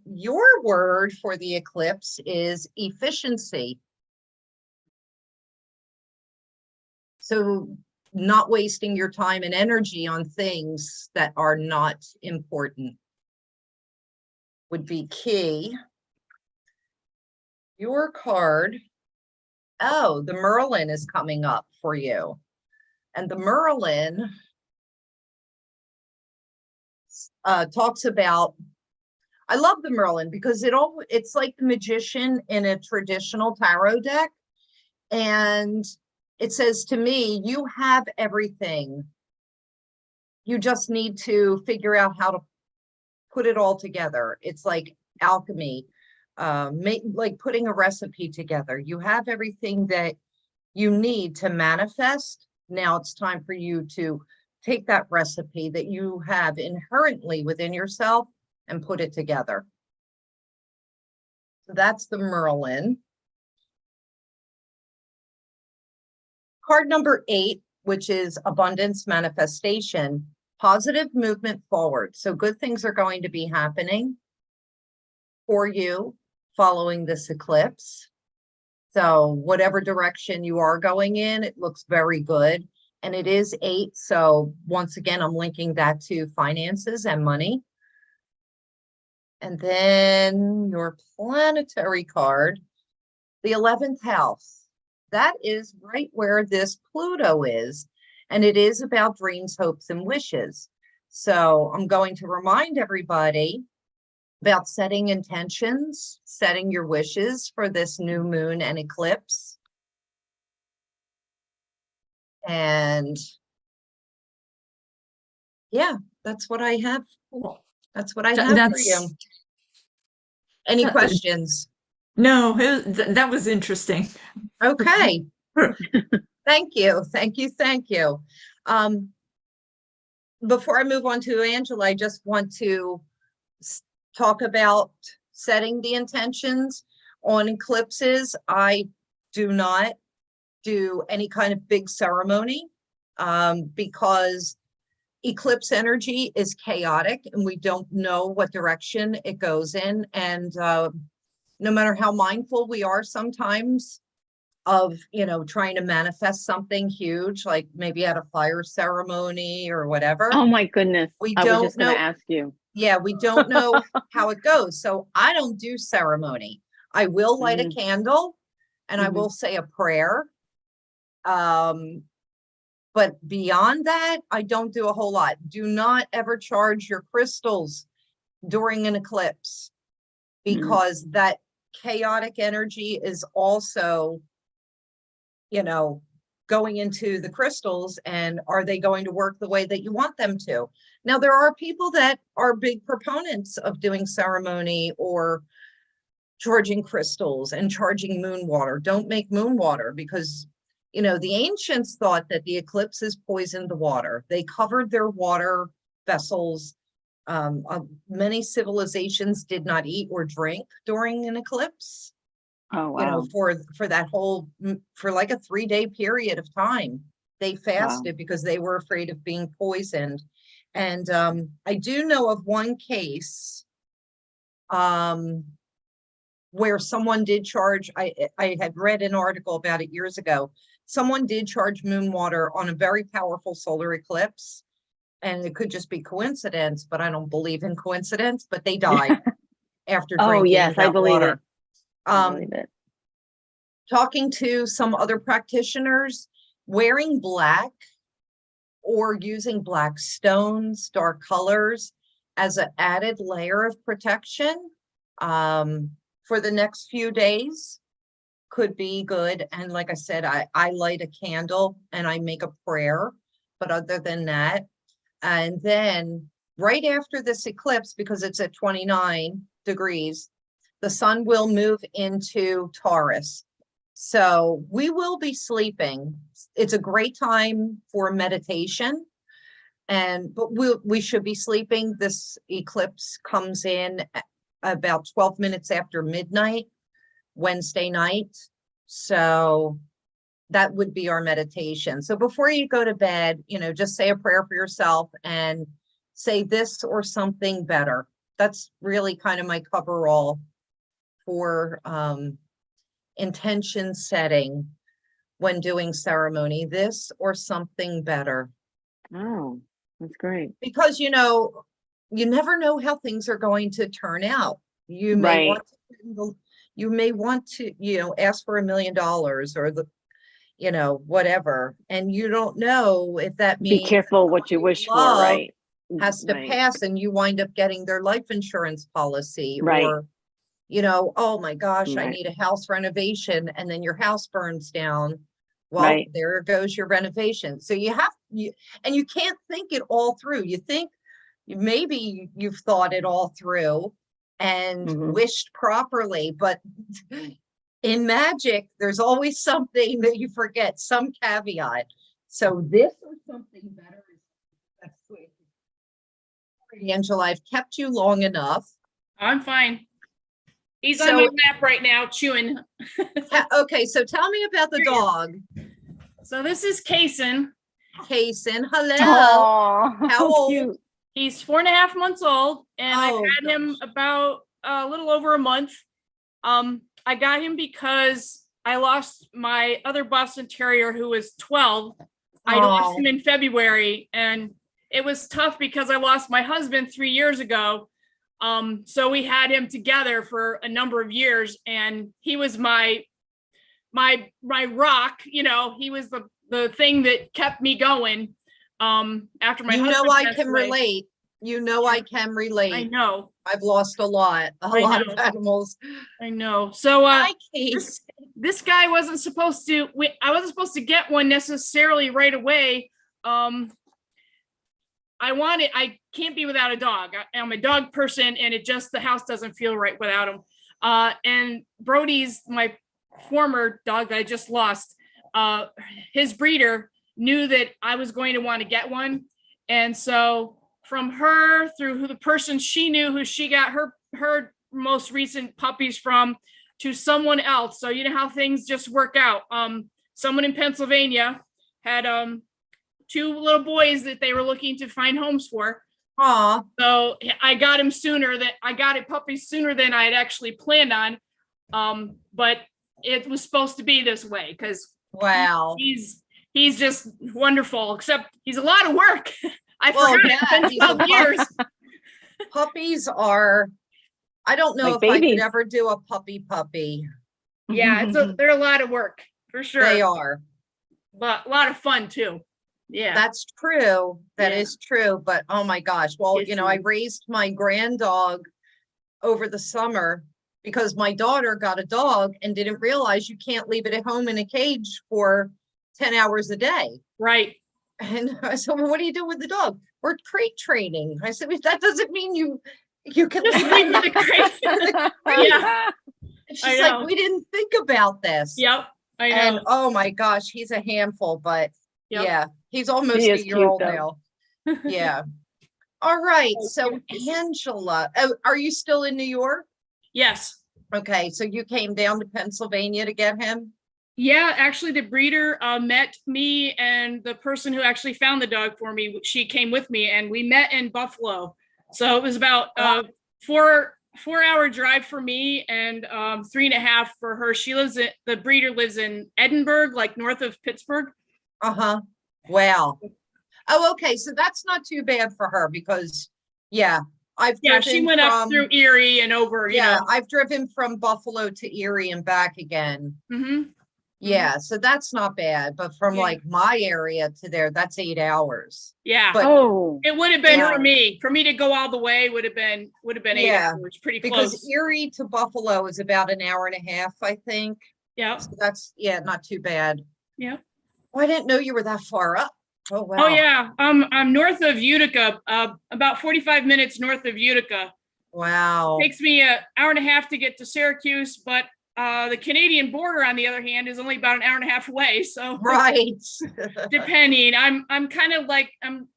Your word for the eclipse is efficiency. So not wasting your time and energy on things that are not important would be key. Your card, oh, the Merlin is coming up for you. And the Merlin talks about, I love the Merlin because it's like the magician in a traditional tarot deck. And it says to me, you have everything. You just need to figure out how to put it all together. It's like alchemy, like putting a recipe together. You have everything that you need to manifest. Now it's time for you to take that recipe that you have inherently within yourself and put it together. So that's the Merlin. Card number 8, which is abundance manifestation, positive movement forward. So good things are going to be happening for you following this eclipse. So whatever direction you are going in, it looks very good. And it is 8. So once again, I'm linking that to finances and money. And then your planetary card, the 11th house. That is right where this Pluto is. And it is about dreams, hopes, and wishes. So I'm going to remind everybody about setting intentions, setting your wishes for this new moon and eclipse. And yeah, that's what I have. That's what I have for you. Any that- questions? No, that was interesting. Okay. Thank you. Thank you. Thank you. Before I move on to Angela, I just want to talk about setting the intentions on eclipses. I do not do any kind of big ceremony because eclipse energy is chaotic and we don't know what direction it goes in. And no matter how mindful we are sometimes of, trying to manifest something huge, like maybe at a fire ceremony or whatever. Oh my goodness. We I was don't just going know. to ask you. Yeah, we don't know how it goes. So I don't do ceremony. I will light a candle and I will say a prayer. But beyond that, I don't do a whole lot. Do not ever charge your crystals during an eclipse because that chaotic energy is also, going into the crystals, and are they going to work the way that you want them to? Now, there are people that are big proponents of doing ceremony or charging crystals and charging moon water. Don't make moon water because, the ancients thought that the eclipses poisoned the water. They covered their water vessels. Many civilizations did not eat or drink during an eclipse. Oh, wow. For that whole, for like a 3-day period of time, they fasted because they were afraid of being poisoned. And I do know of one case where someone did charge, I had read an article about it years ago. Someone did charge moon water on a very powerful solar eclipse. And it could just be coincidence, but I don't believe in coincidence, but they died. after Oh, drinking yes, I that believe water. it. I Um, believe it. talking to some other practitioners, wearing black or using black stones, dark colors as an added layer of protection for the next few days could be good. And like I said, I light a candle and I make a prayer. But other than that, and then right after this eclipse, because it's at 29 degrees, the sun will move into Taurus. So we will be sleeping. It's a great time for meditation. But we should be sleeping. This eclipse comes in about 12 minutes after midnight, Wednesday night. So that would be our meditation. So before you go to bed, just say a prayer for yourself and say this or something better. That's really kind of my coverall for intention setting when doing ceremony, this or something better. Oh, that's great. Because, you never know how things are going to turn out. You may Right. want to, ask for $1 million or whatever. And you don't know if that Be means careful what you wish for, love right? has to Right. pass and you wind up getting their life insurance policy Right. or, oh my gosh, I Right. need a house renovation and then your house burns down. Well, Right. there goes your renovation. So you can't think it all through. You think maybe you've thought it all through and Mhm. wished properly, but in magic, there's always something that you forget, some caveat. So this or something better is that's sweet. Sorry, Angela, I've kept you long enough. I'm fine. He's So- on my lap right now, chewing. Okay, so tell me about the dog, So this is Kason. Kason. Hello. Oh, How old? cute. He's 4.5 months old, and I've Oh, had him gosh. about a little over a month. I got him because I lost my other Boston Terrier who was 12. I lost Oh. him in February, and it was tough because I lost my husband 3 years ago. So we had him together for a number of years, and he was my rock. He was the thing that kept me going. After my husband I passed can away. relate. I can relate. I know. I've lost a lot know. of animals. I know. So Hi, Case. this guy wasn't supposed to. I wasn't supposed to get one necessarily right away. I can't be without a dog. I'm a dog person, and the house doesn't feel right without him. And Brody's my former dog that I just lost. His breeder knew that I was going to want to get one, and so from her through who the person she knew who she got her most recent puppies from to someone else. So you know how things just work out. Someone in Pennsylvania had 2 little boys that they were looking to find homes for. Aw. So I got him puppies sooner than I had actually planned on. But it was supposed to be this way because Wow. he's just wonderful, except he's a lot of work. I Well, forgot yeah, it's been he's a 12 years. Puppies are, I don't know Like if I babies. could ever do a puppy. Yeah, they're a lot of work for sure. They are. But a lot of fun too. Yeah. That's true. That Yeah. is true. But oh my gosh. Well, Yes, I it is. raised my grand dog over the summer because my daughter got a dog and didn't realize you can't leave it at home in a cage for 10 hours a day. Right. And I said, well, what do you do with the dog? We're crate training. I said, that doesn't mean you can Just leave leave it. the crate. Yeah. And I she's know. like, we didn't think about this. Yep. I know. And oh my gosh, he's a handful, but Yep. yeah, he's almost He a is year cute, old though. now. Yeah. All right. Oh, So cute pieces. Angela, are you still in New York? Yes. Okay. So you came down to Pennsylvania to get him? Yeah, actually the breeder met me and the person who actually found the dog for me. She came with me and we met in Buffalo. So it was about 4-hour drive for me and 3.5 for her. The breeder lives in Edinburgh, like north of Pittsburgh. Uh-huh. Wow. Oh, okay. So that's not too bad for her because yeah, I've Yeah, she driven went up from, through Erie and over, you yeah, know. I've driven from Buffalo to Erie and back again. Hmm. Yeah, so that's not bad, but from Yeah. like my area to there, that's 8 hours. Yeah. But Oh, It would have been for Erie- me to go all the way would have been 8 Yeah, hours, pretty because close. Erie to Buffalo is about an hour and a half, I think. Yeah. So that's, yeah, not too bad. Yeah. Oh, I didn't know you were that far up. Oh, wow. Oh yeah. I'm north of Utica, about 45 minutes north of Utica. Wow. Takes me an hour and a half to get to Syracuse, but the Canadian border, on the other hand, is only about an hour and a half away. So Right. depending, I'm kind of like I'm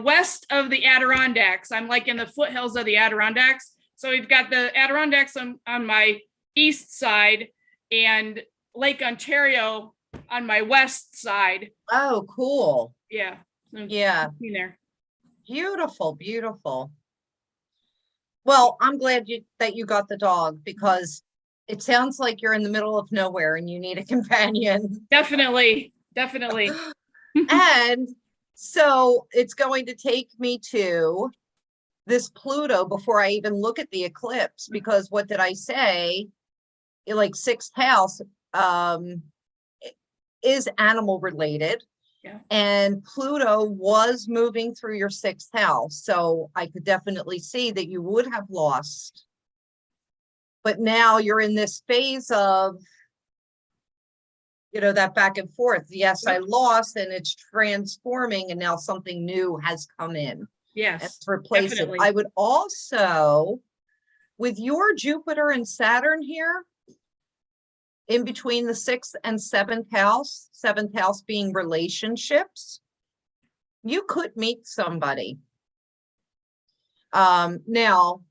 west of the Adirondacks. I'm like in the foothills of the Adirondacks. So we've got the Adirondacks on my east side and Lake Ontario on my west side. Oh, cool. Yeah. So Yeah. between there. Beautiful, beautiful. Well, I'm glad that you got the dog because it sounds like you're in the middle of nowhere and you need a companion. Definitely. Definitely. And so it's going to take me to this Pluto before I even look at the eclipse, because what did I say? Like sixth house is animal related. Yeah. And Pluto was moving through your sixth house. So I could definitely see that you would have lost. But now you're in this phase of, you know, that back and forth. Yes, I lost and it's transforming and now something new has come in and Yes. to replace definitely. it. I would also, with your Jupiter and Saturn here, in between the sixth and seventh house being relationships, you could meet somebody. Now,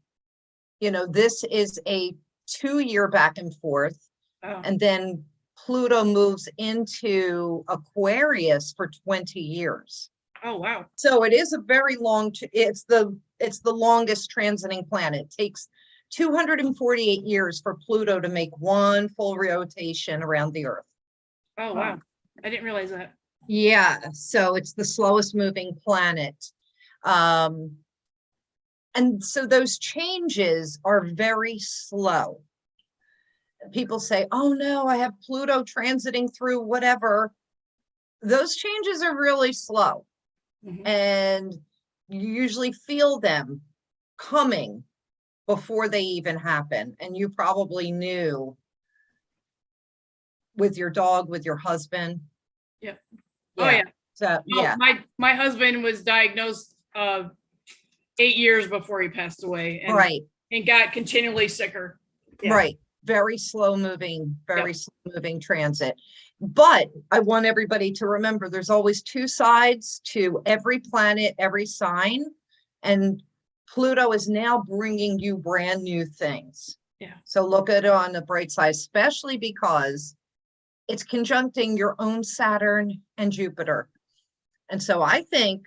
you know, this is a 2-year back and forth, Oh. and then Pluto moves into Aquarius for 20 years. Oh, wow. So it is a very long, it's the longest transiting planet. It takes 248 years for Pluto to make one full rotation around the Earth. Oh, wow. I didn't realize that. Yeah, so it's the slowest moving planet. And so those changes are very slow. People say, oh no, I have Pluto transiting through whatever. Those changes are really slow. Mhm. And you usually feel them coming before they even happen. And you probably knew with your dog, with your husband. Yeah. Oh, yeah. So, yeah. My husband was diagnosed 8 years before he passed away, and Right. and got continually sicker. Yeah. Right. Very slow moving, very slow moving transit. But I want everybody to remember there's always two sides to every planet, every sign. And Pluto is now bringing you brand new things. Yeah. So look at it on the bright side, especially because it's conjuncting your own Saturn and Jupiter. And so I think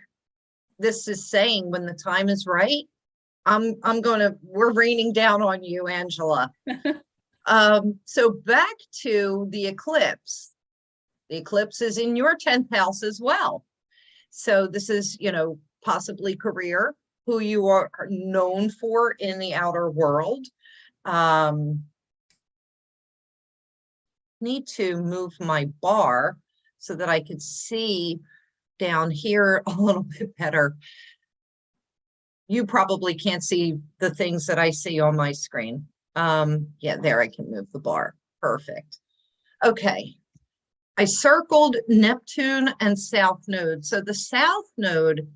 this is saying when the time is right, we're raining down on you, Angela. So back to the eclipse. The eclipse is in your 10th house as well. So this is, you know, possibly career, who you are known for in the outer world. Need to move my bar so that I could see down here a little bit better. You probably can't see the things that I see on my screen. Yeah, there I can move the bar. Perfect. Okay. I circled Neptune and South Node. So the South Node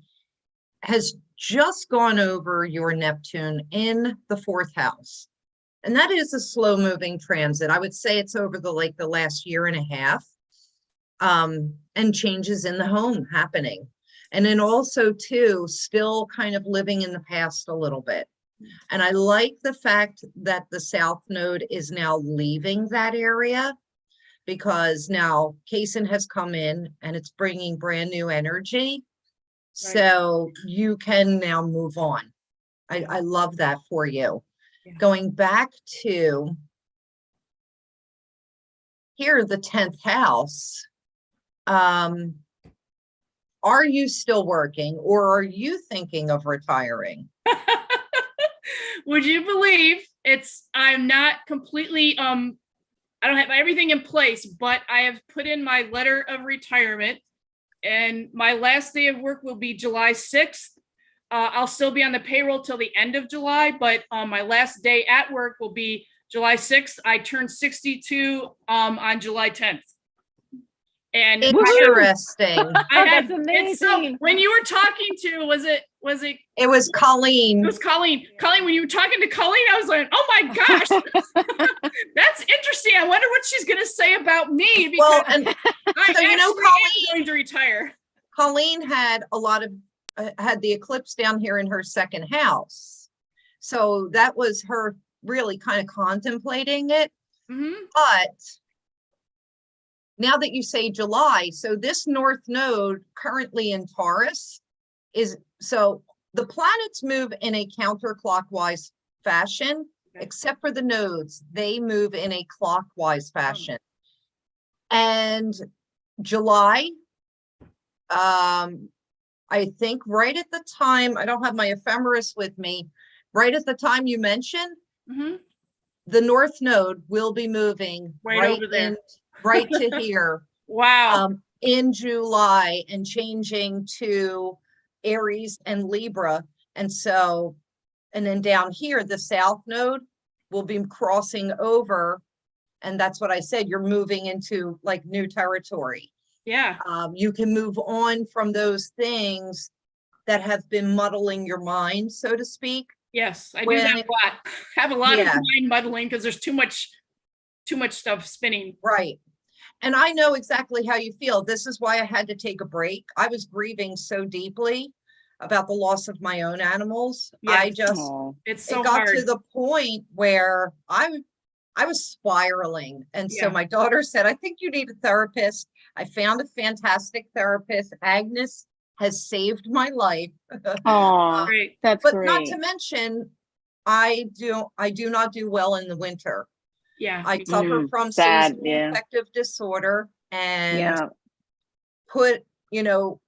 has just gone over your Neptune in the 4th house. And that is a slow moving transit. I would say it's over the last year and a half. And changes in the home happening. And then also too, still kind of living in the past a little bit. And I like the fact that the South Node is now leaving that area, because now Kaysen has come in and it's bringing brand new energy. Right. So you can now move on. I love that for you. Yeah. Going back to here, the 10th house. Are you still working, or are you thinking of retiring? Would you believe I'm not completely, I don't have everything in place, but I have put in my letter of retirement, and my last day of work will be July 6th. I'll still be on the payroll till the end of July, but my last day at work will be July 6th. I turned 62 on July 10th. And Interesting. That's it's so, amazing. when you were talking to, was it It was Colleen. it was Colleen. Colleen, when you were talking to Colleen, I was like, oh my gosh, that's interesting. I wonder what she's going to say about me, because Well, and I so, you know, actually am going to retire. Colleen had a lot of, had the eclipse down here in her second house. So that was her really kind of contemplating it. Mm-hmm. But now that you say July, so this north node currently in Taurus is, so the planets move in a counterclockwise fashion, Okay. except for the nodes, they move in a clockwise fashion. And July, I think right at the time, I don't have my ephemeris with me, right at the time you mentioned, Mm-hmm. the north node will be moving Right over there. right to here Wow. in July and changing to Aries and Libra. And so, and then down here, the south node will be crossing over. And that's what I said, you're moving into like new territory. Yeah. You can move on from those things that have been muddling your mind, so to speak. Yes, I do that a lot. Have a lot of Yeah. mind muddling because there's too much stuff spinning. Right. And I know exactly how you feel. This is why I had to take a break. I was grieving so deeply about the loss of my own animals. I Yes. just, Oh, It's so it got hard. to the point where I was spiraling. And so Yeah. my daughter said, I think you need a therapist. I found a fantastic therapist. Agnes has saved my life. oh, Great. that's But great. not to mention, I do not do well in the winter. Yeah. I suffer from sad, seasonal yeah. affective disorder and Yeah. put, you know,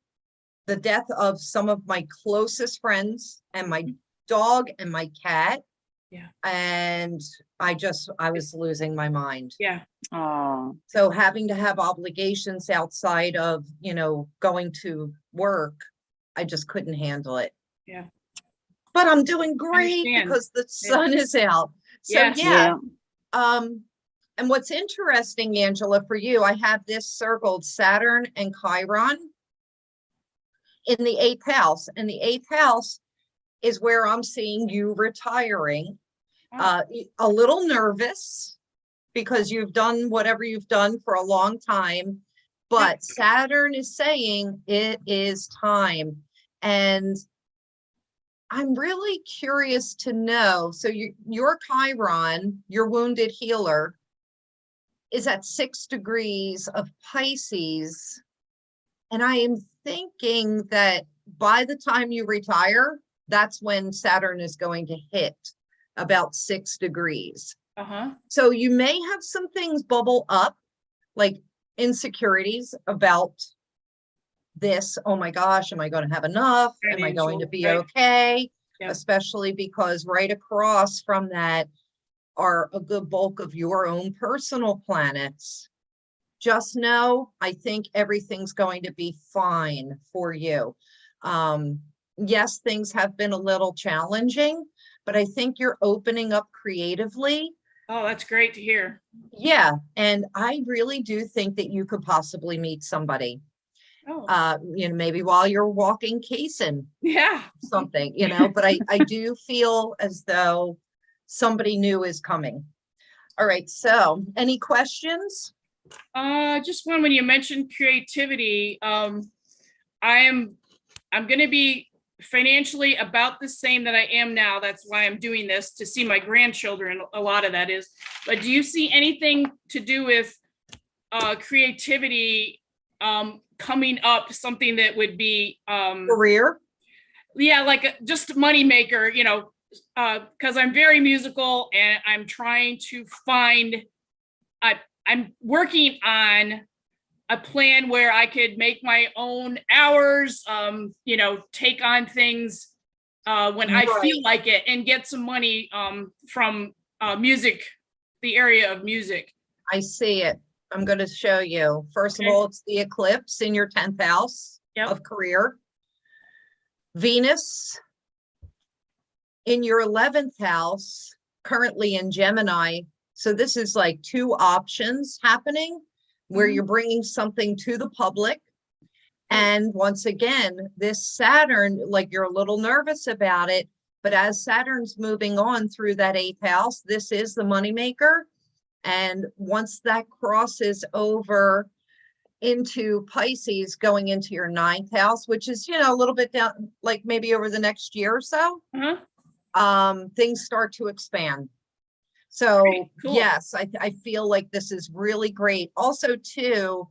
the death of some of my closest friends and my dog and my cat. Yeah. And I was losing my mind. Yeah. Oh, So having to have obligations outside of, you know, going to work, I just couldn't handle it. Yeah. But I'm doing great Understand. because the sun is out. So Yes. yeah. And what's interesting, Angela, for you, I have this circled Saturn and Chiron in the 8th house, and the 8th house is where I'm seeing you retiring. Oh. A little nervous because you've done whatever you've done for a long time, but Saturn is saying it is time. And I'm really curious to know, so your Chiron, your wounded healer, is at 6 degrees of Pisces. And I am thinking that by the time you retire, that's when Saturn is going to hit about 6 degrees. Uh-huh. So you may have some things bubble up, like insecurities about this. Oh my gosh, am I going to have enough? Am I going to be Right. okay? Yeah. Especially because right across from that are a good bulk of your own personal planets. Just know, I think everything's going to be fine for you. Yes, things have been a little challenging, but I think you're opening up creatively. Oh, that's great to hear. Yeah, and I really do think that you could possibly meet somebody. Oh. You know, maybe while you're walking Kaysen, Yeah. something, you know, but I do feel as though somebody new is coming. All right, so any questions? Just one, when you mentioned creativity, I'm going to be financially about the same that I am now. That's why I'm doing this, to see my grandchildren. A lot of that is, but do you see anything to do with creativity coming up, something that would be Career? yeah, like just money maker, you know, because I'm very musical and I'm trying to find, I'm working on a plan where I could make my own hours, you know, take on things when I feel Right. like it, and get some money from music, the area of music. I see it. I'm going to show you. First of Okay. all, it's the eclipse in your 10th house Yep. of career. Venus in your 11th house, currently in Gemini. So this is like two options happening where Mhm. you're bringing something to the public. And once again, this Saturn, like you're a little nervous about it, but as Saturn's moving on through that 8th house, this is the moneymaker. And once that crosses over into Pisces, going into your 9th house, which is, a little bit down, like maybe over the next year or so, Uh-huh. things start to expand. So Great, cool. yes, I feel like this is really great. Also too,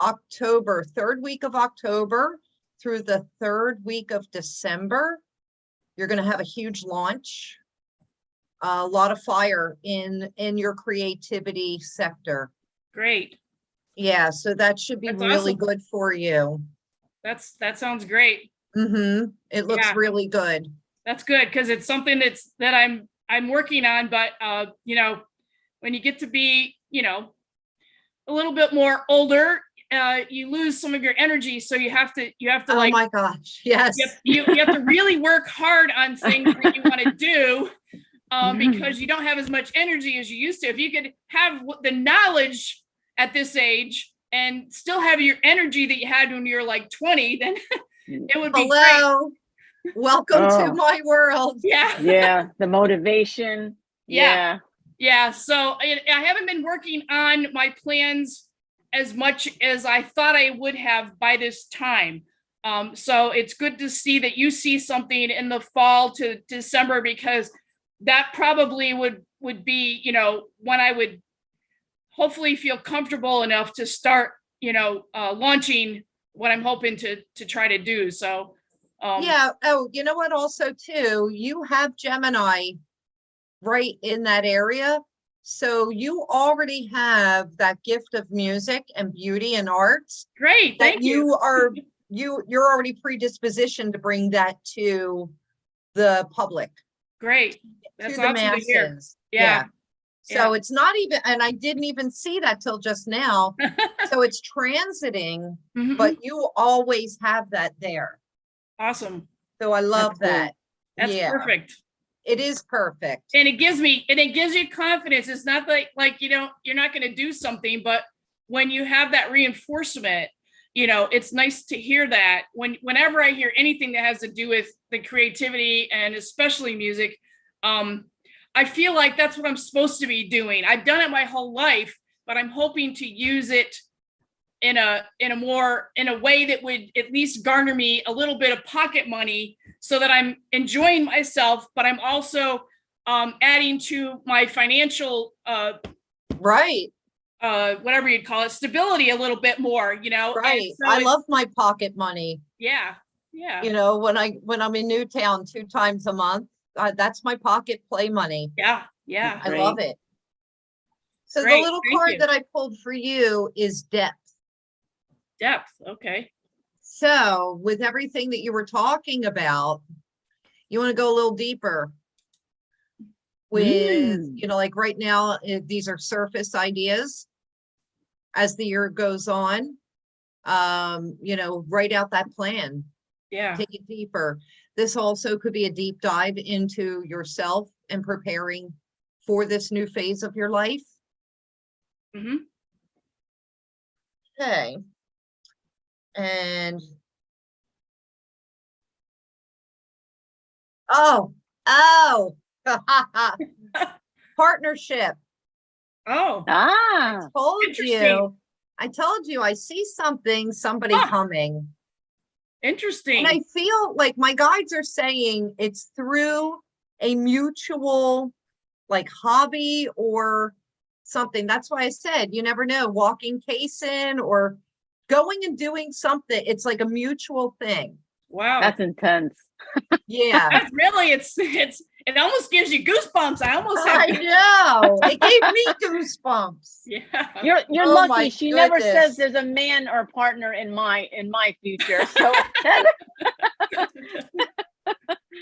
October, third week of October through the third week of December, you're going to have a huge launch. A lot of fire in your creativity sector. Great. Yeah, so that should be That's really awesome. good for you. That sounds great. It looks Yeah. really good. That's good, because it's something that I'm working on, but when you get to be, a little bit more older, you lose some of your energy, so you have to Oh like, my gosh, yes. you have to really work hard on things that you want to do, because you don't have as much energy as you used to. If you could have the knowledge at this age and still have your energy that you had when you were like 20, then it would be great. Hello. Welcome to Oh. my world. Yeah. Yeah, the motivation. Yeah. Yeah. So I haven't been working on my plans as much as I thought I would have by this time. So it's good to see that you see something in the fall to December, because that probably would be, when I would hopefully feel comfortable enough to start, launching what I'm hoping to try to do. So Yeah. Oh, you know what? Also too, you have Gemini right in that area. So you already have that gift of music and beauty and arts great. that Thank you. you're already predispositioned to bring that to the public, Great. to That's the awesome to hear. masses. Yeah. So it's not even, and I didn't even see that till just now. So it's transiting, Mhm. but you always have that there. Awesome. So I love cool. that. That's Yeah, perfect. it is perfect. And it gives you confidence. It's not like you're not going to do something, but when you have that reinforcement, it's nice to hear that. Whenever I hear anything that has to do with the creativity and especially music, I feel like that's what I'm supposed to be doing. I've done it my whole life, but I'm hoping to use it in a way that would at least garner me a little bit of pocket money, so that I'm enjoying myself, but I'm also adding to my financial Right, whatever you'd call it, stability a little bit more, right. And so I love my pocket money. yeah. When I'm in Newtown 2 times a month, that's my pocket play money. Yeah. I love it. So Great, the little thank card you. that I pulled for you is depth. Depth. Okay. So with everything that you were talking about, you want to go a little deeper with, like right now, these are surface ideas. As the year goes on, write out that plan, Yeah. take it deeper. This also could be a deep dive into yourself and preparing for this new phase of your life. Mm-hmm. Okay. And oh, partnership. Oh, Ah, interesting. I told you, I see somebody Huh. coming. Interesting. And I feel like my guides are saying it's through a mutual like hobby or something. That's why I said, you never know, walking case in or going and doing something. It's like a mutual thing. Wow. that's intense. Yeah. That's really, It almost gives you goosebumps. I almost I have. know. It gave me goosebumps. Yeah. You're Oh my lucky. She never goodness. says there's a man or partner in my future. So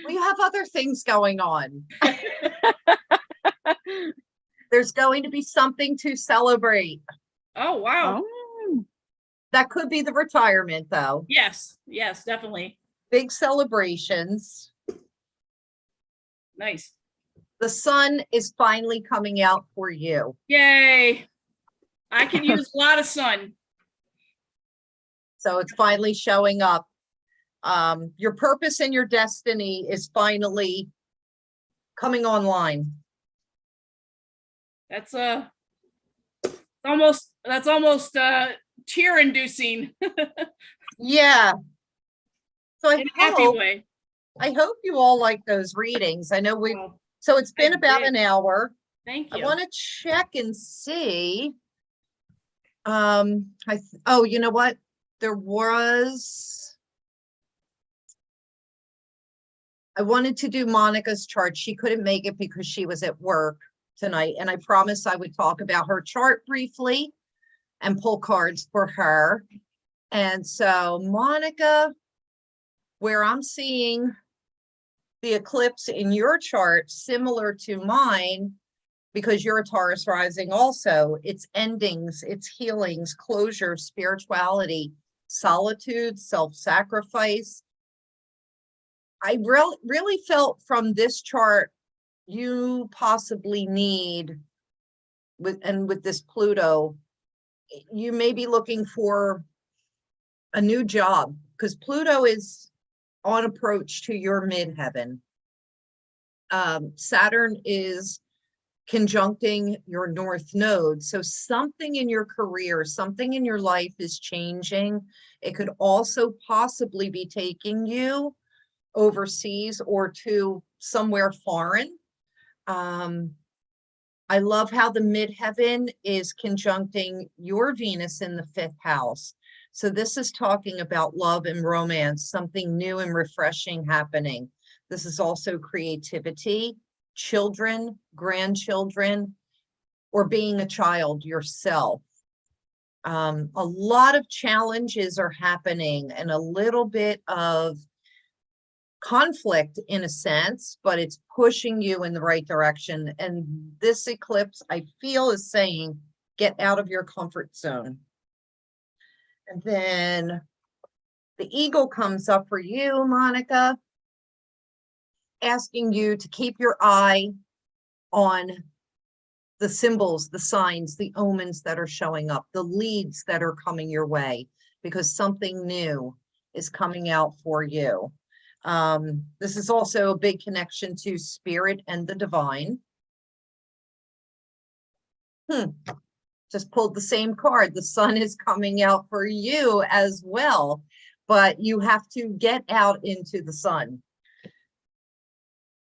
We have other things going on. There's going to be something to celebrate. Oh, wow. Oh. That could be the retirement, though. Yes. Yes, definitely. Big celebrations. Nice. The sun is finally coming out for you. Yay. I can use a lot of sun. So it's finally showing up. Your purpose and your destiny is finally coming online. That's almost tear inducing Yeah. So in a happy way. I hope you all like those readings. I know Well, so it's been I about did. an hour. thank I you. want to check and see. Oh, you know what? There was. I wanted to do Monica's chart. She couldn't make it because she was at work tonight, and I promised I would talk about her chart briefly and pull cards for her. And so, Monica, where I'm seeing the eclipse in your chart, similar to mine, because you're a Taurus rising also, it's endings, it's healings, closure, spirituality, solitude, self-sacrifice. I really felt from this chart, you possibly need, with this Pluto, you may be looking for a new job, because Pluto is on approach to your midheaven. Saturn is conjuncting your north node. So something in your career, something in your life is changing. It could also possibly be taking you overseas or to somewhere foreign. I love how the midheaven is conjuncting your Venus in the 5th house. So this is talking about love and romance, something new and refreshing happening. This is also creativity, children, grandchildren, or being a child yourself. A lot of challenges are happening and a little bit of conflict in a sense, but it's pushing you in the right direction. And this eclipse, I feel, is saying, get out of your comfort zone. And then the eagle comes up for you, Monica, asking you to keep your eye on the symbols, the signs, the omens that are showing up, the leads that are coming your way, because something new is coming out for you. This is also a big connection to spirit and the divine. Just pulled the same card. The sun is coming out for you as well, but you have to get out into the sun.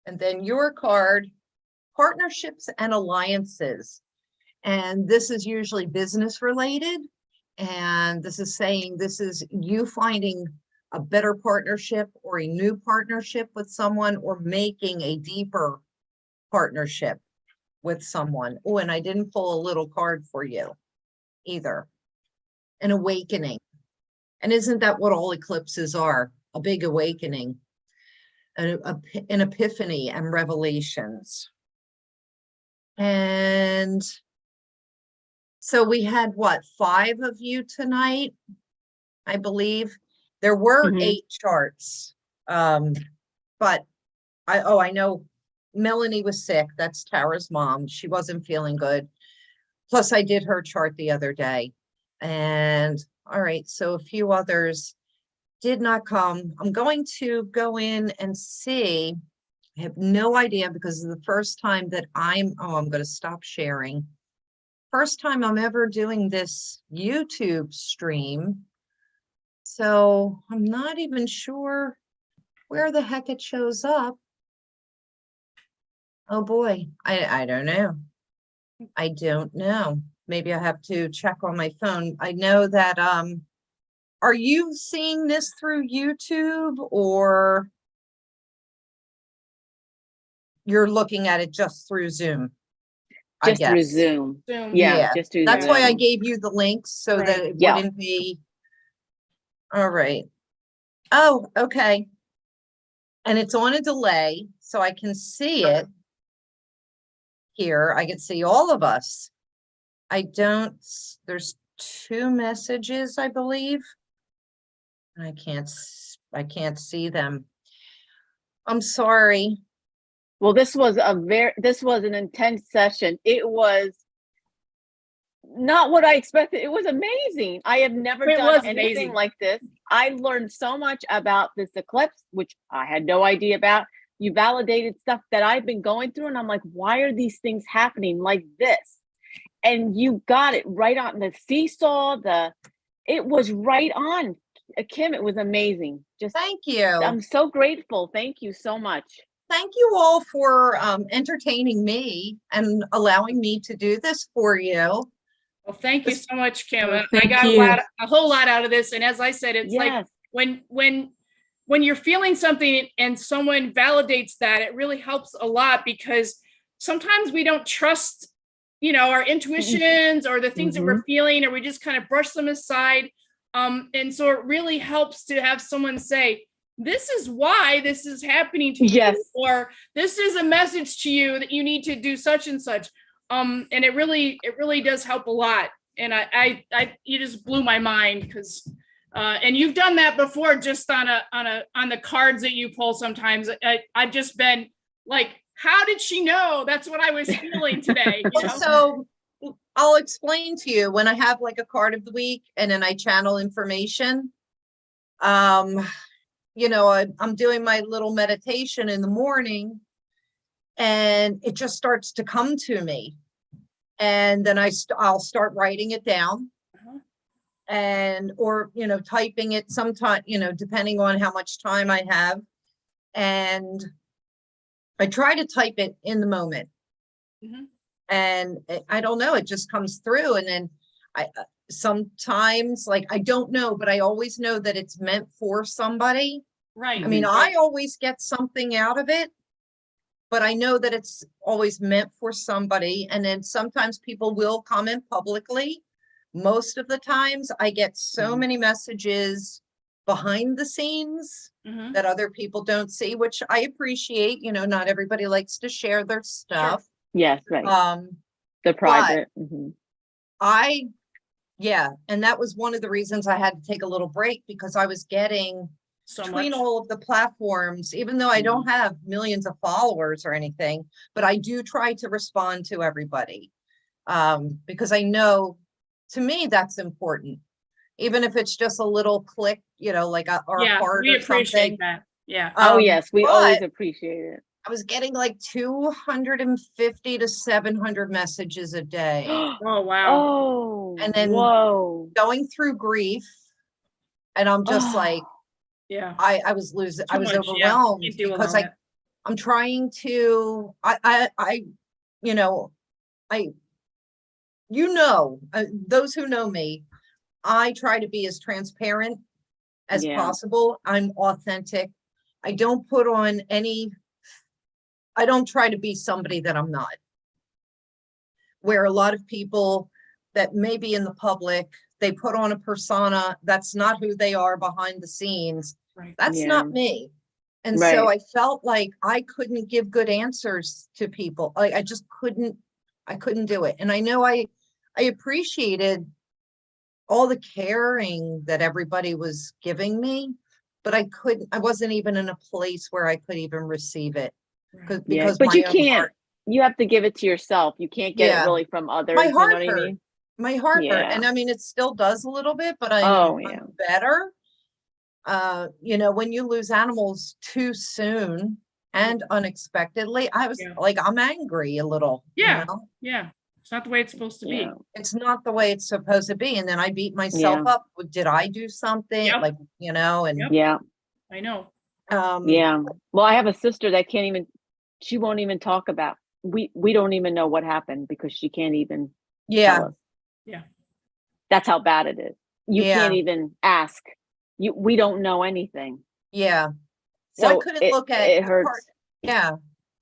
And then your card, partnerships and alliances. And this is usually business related. And this is saying this is you finding a better partnership or a new partnership with someone, or making a deeper partnership with someone. Oh, and I didn't pull a little card for you either. An awakening. And isn't that what all eclipses are? A big awakening, an epiphany and revelations. And so we had what, 5 of you tonight, I believe. There were 8 charts, but I know Melanie was sick. That's Tara's mom. She wasn't feeling good. Plus, I did her chart the other day. And all right, so a few others did not come. I'm going to go in and see. I have no idea, because it's the first time that I'm going to stop sharing. First time I'm ever doing this YouTube stream. So I'm not even sure where the heck it shows up. Oh boy, I don't know. I don't know. Maybe I have to check on my phone. I know that, are you seeing this through YouTube or? you're looking at it just through Zoom, I Just through guess. Zoom. Zoom. Yeah, Yeah, just through That's why I Zoom. gave you the links so that Right. it Yeah. wouldn't be. All right. Oh, okay. And it's on a delay, so I can see it here. I can see all of us. I don't, there's 2 messages, I believe. I can't see them. I'm sorry. Well, this was an intense session. It was not what I expected. It was amazing. I have never It done was anything amazing. like this. I learned so much about this eclipse, which I had no idea about. You validated stuff that I've been going through, and I'm like, why are these things happening like this? And you got it right on the seesaw. It was right on. Kim, it was amazing. Just, Thank you. I'm so grateful. Thank you so much. Thank you all for entertaining me and allowing me to do this for you. Well, thank you so much, Kim. Well, I thank got you. a whole lot out of this. And as I said, it's like Yes. when you're feeling something and someone validates that, it really helps a lot, because sometimes we don't trust, our intuitions or the things that we're feeling, or we just kind of brush them aside. And so it really helps to have someone say, this is why this is happening to you, Yes. or this is a message to you that you need to do such and such. And it really does help a lot. And I you just blew my mind, because and you've done that before, just on the cards that you pull sometimes. I've just been like, how did she know? That's what I was feeling today. So I'll explain to you when I have like a card of the week and then I channel information. I'm doing my little meditation in the morning and it just starts to come to me. And then I'll start writing it down or typing it sometime, depending on how much time I have. And I try to type it in the moment. And I don't know, it just comes through. And then I sometimes, like, I don't know, but I always know that it's meant for somebody. Right. I mean, I always get something out of it, but I know that it's always meant for somebody. And then sometimes people will comment publicly. Most of the times I get so many messages behind the scenes that other people don't see, which I appreciate. Not everybody likes to share their stuff. Yes, right. The private. And that was one of the reasons I had to take a little break, because I was getting So between much. all of the platforms, even though I don't have millions of followers or anything, but I do try to respond to everybody. Because I know, to me, that's important. Even if it's just a little click, like or a heart we or something. appreciate that. Yeah. Oh yes, we always but appreciate it. I was getting like 250 to 700 messages a day. Oh, wow. Oh, And then whoa. going through grief, and I'm just like, Yeah. I was losing, I Too was much, yeah. overwhelmed Can't deal with because all that. I'm trying to, those who know me, I try to be as transparent as possible. I'm authentic. I don't put on I don't try to be somebody that I'm not. Where a lot of people that may be in the public, they put on a persona that's not who they are behind the scenes. Right. That's not me. And Right. so I felt like I couldn't give good answers to people. Like I just couldn't do it. And I know I appreciated all the caring that everybody was giving me, but I wasn't even in a place where I could even receive it. Because But my you own can't, heart, you have to give it to yourself. You can't get it Yeah. really from others. my You know heart what I hurt. mean? My heart hurt. Yeah. And I mean, it still does a little bit, but I'm better. When you lose animals too soon and unexpectedly, I was like, I'm angry a little. Yeah. Yeah. It's not the way it's supposed to be. Yeah. It's not the way it's supposed to be. And then I beat myself up. Did I do something? Yep. Like, and Yeah. I know. Yeah. Well, I have a sister that she won't even talk about, we don't even know what happened because she can't even tell us. Yeah. That's how bad it is. You Yeah. can't even ask. We don't know anything. Yeah. So I couldn't look at it the hurts. part. Yeah.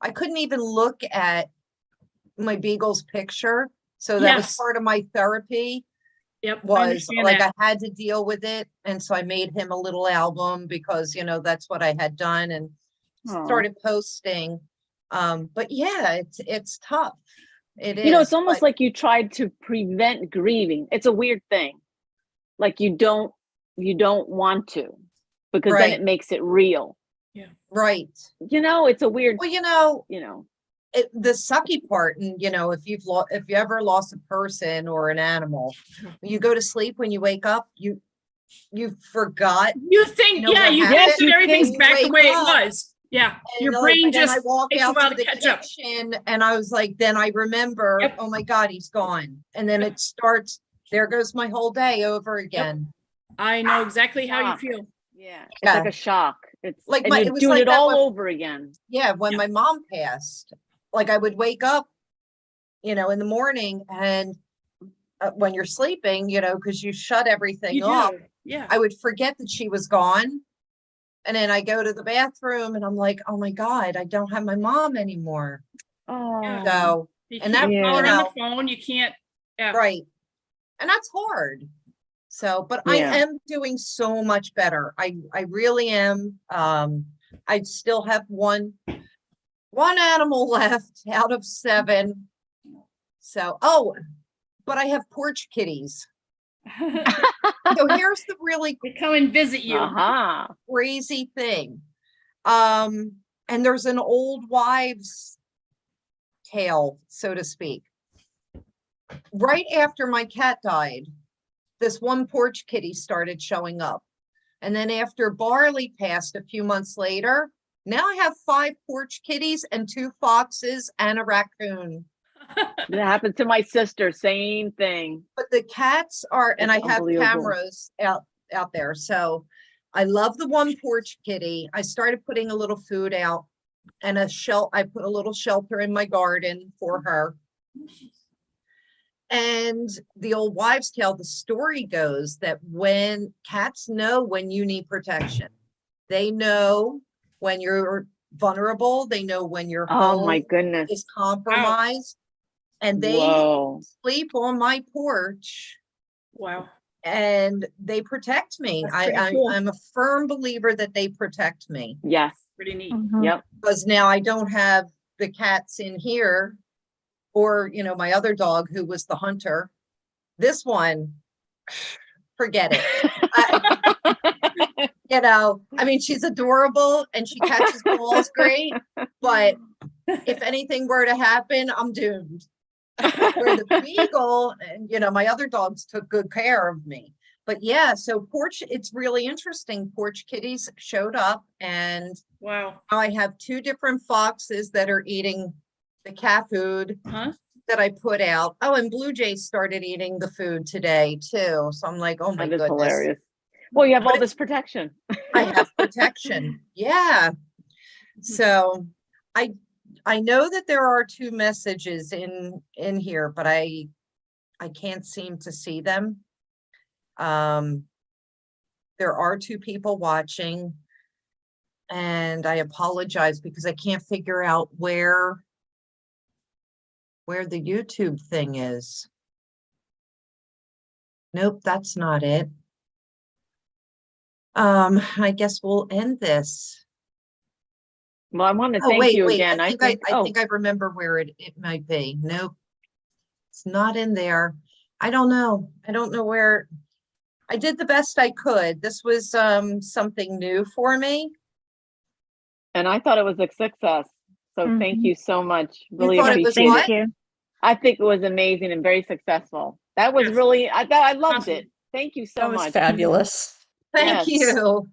I couldn't even look at my Beagle's picture. So that was Yes. part of my therapy, Yep. I was understand like that. I had to deal with it. And so I made him a little album because, you know, that's what I had done, and Aw. started posting. But yeah, it's tough. It is. You know, it's almost but like you tried to prevent grieving. It's a weird thing. Like you don't want to, because then Right. it makes it real. right. You know, it's a weird, Well, you know, you know. the sucky part, and you know, if you ever lost a person or an animal, when you go to sleep, when you wake up, you forgot. You think, You know yeah, what you happened? think that You everything's think- back the Wake way it up, was. Yeah. Your And, brain and then I just walk takes a out while to to the catch up. kitchen, and I was like, then I remember, Yep. oh my God, he's gone. And then it starts, there goes my whole day over again. I know exactly how you Shock. feel. Yeah. It's Yeah. like a shock. It's Like and you're it was doing like it that all when- over again. Yeah, when Yep. my mom passed, like I would wake up, you know, in the morning, and when you're sleeping, you know, because you shut everything You off, do. Yeah. I would forget that she was gone. And then I go to the bathroom and I'm like, oh my God, I don't have my mom anymore. Oh. So, You and can't that, call her you on know, the phone. You can't. Yeah. right. And that's hard. So, but I Yeah. am doing so much better. I really am. I still have one animal left out of 7. So, oh, but I have porch kitties. So here's the really They come and visit you. Uh-huh. crazy thing. And there's an old wives' tale, so to speak. Right after my cat died, this one porch kitty started showing up. And then after Barley passed a few months later, now I have 5 porch kitties and 2 foxes and a raccoon. That happened to my sister. Same thing. But the cats are, and It's I have unbelievable. cameras out there. So I love the one porch kitty. I started putting a little food out, and I put a little shelter in my garden for her. And the old wives' tale, the story goes that when cats know when you need protection, they know when you're vulnerable, they know when your Oh home my goodness. is compromised, and they Whoa. sleep on my porch Wow. and they protect me. That's pretty cool. I'm a firm believer that they protect me, Yes. Pretty neat. Mhm. Yep. because now I don't have the cats in here, or, you know, my other dog who was the hunter. This one, forget it. You know, I mean, she's adorable and she catches balls great, but if anything were to happen, I'm doomed. Where the beagle and, you know, my other dogs took good care of me. But yeah, so it's really interesting. Porch kitties showed up, and Wow. now I have 2 different foxes that are eating the cat food Huh? that I put out. Oh, and blue jays started eating the food today too. So I'm like, oh my That is goodness, hilarious. Well, you have But all this protection. I have protection. Yeah. So I know that there are 2 messages in here, but I can't seem to see them. There are 2 people watching, and I apologize because I can't figure out where the YouTube thing is. Nope, that's not it. I guess we'll end this. Well, I want to Oh, thank wait, you wait, again. I think I remember where it might be. Nope. It's not in there. I don't know. I don't know where. I did the best I could. This was something new for me. And I thought it was a success. So thank Mhm. you so much. Really thought it was appreciate what? it. Thank you. I think it was amazing and very successful. That was Yes. really, I loved Awesome. it. Thank you so That was much. fabulous. Thank Yes. you.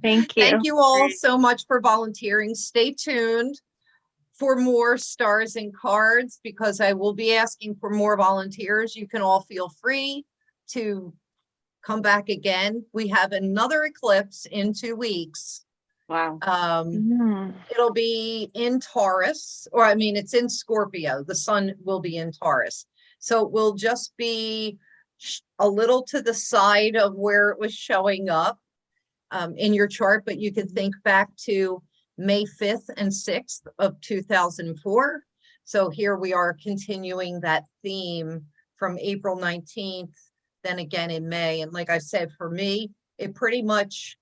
Thank you. Thank you all Great. so much for volunteering. Stay tuned for more stars and cards, because I will be asking for more volunteers. You can all feel free to come back again. We have another eclipse in 2 weeks. Wow. Mhm. It'll be in Taurus, or I mean, it's in Scorpio. The sun will be in Taurus. So it will just be a little to the side of where it was showing up in your chart, but you can think back to May 5th and 6th of 2004. So here we are continuing that theme from April 19th, then again in May. And like I said, for me, it pretty much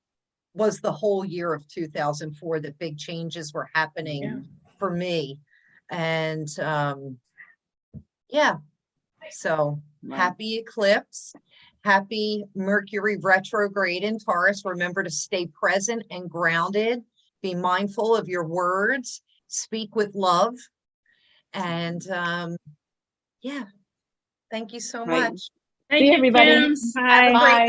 was the whole year of 2004 that big changes were happening Yeah. for me. And yeah, so Right. happy eclipse, happy Mercury retrograde in Taurus. Remember to stay present and grounded, be mindful of your words, speak with love. And yeah, thank you so Right. much. Thank See you, everybody. Kim. Have a great Bye.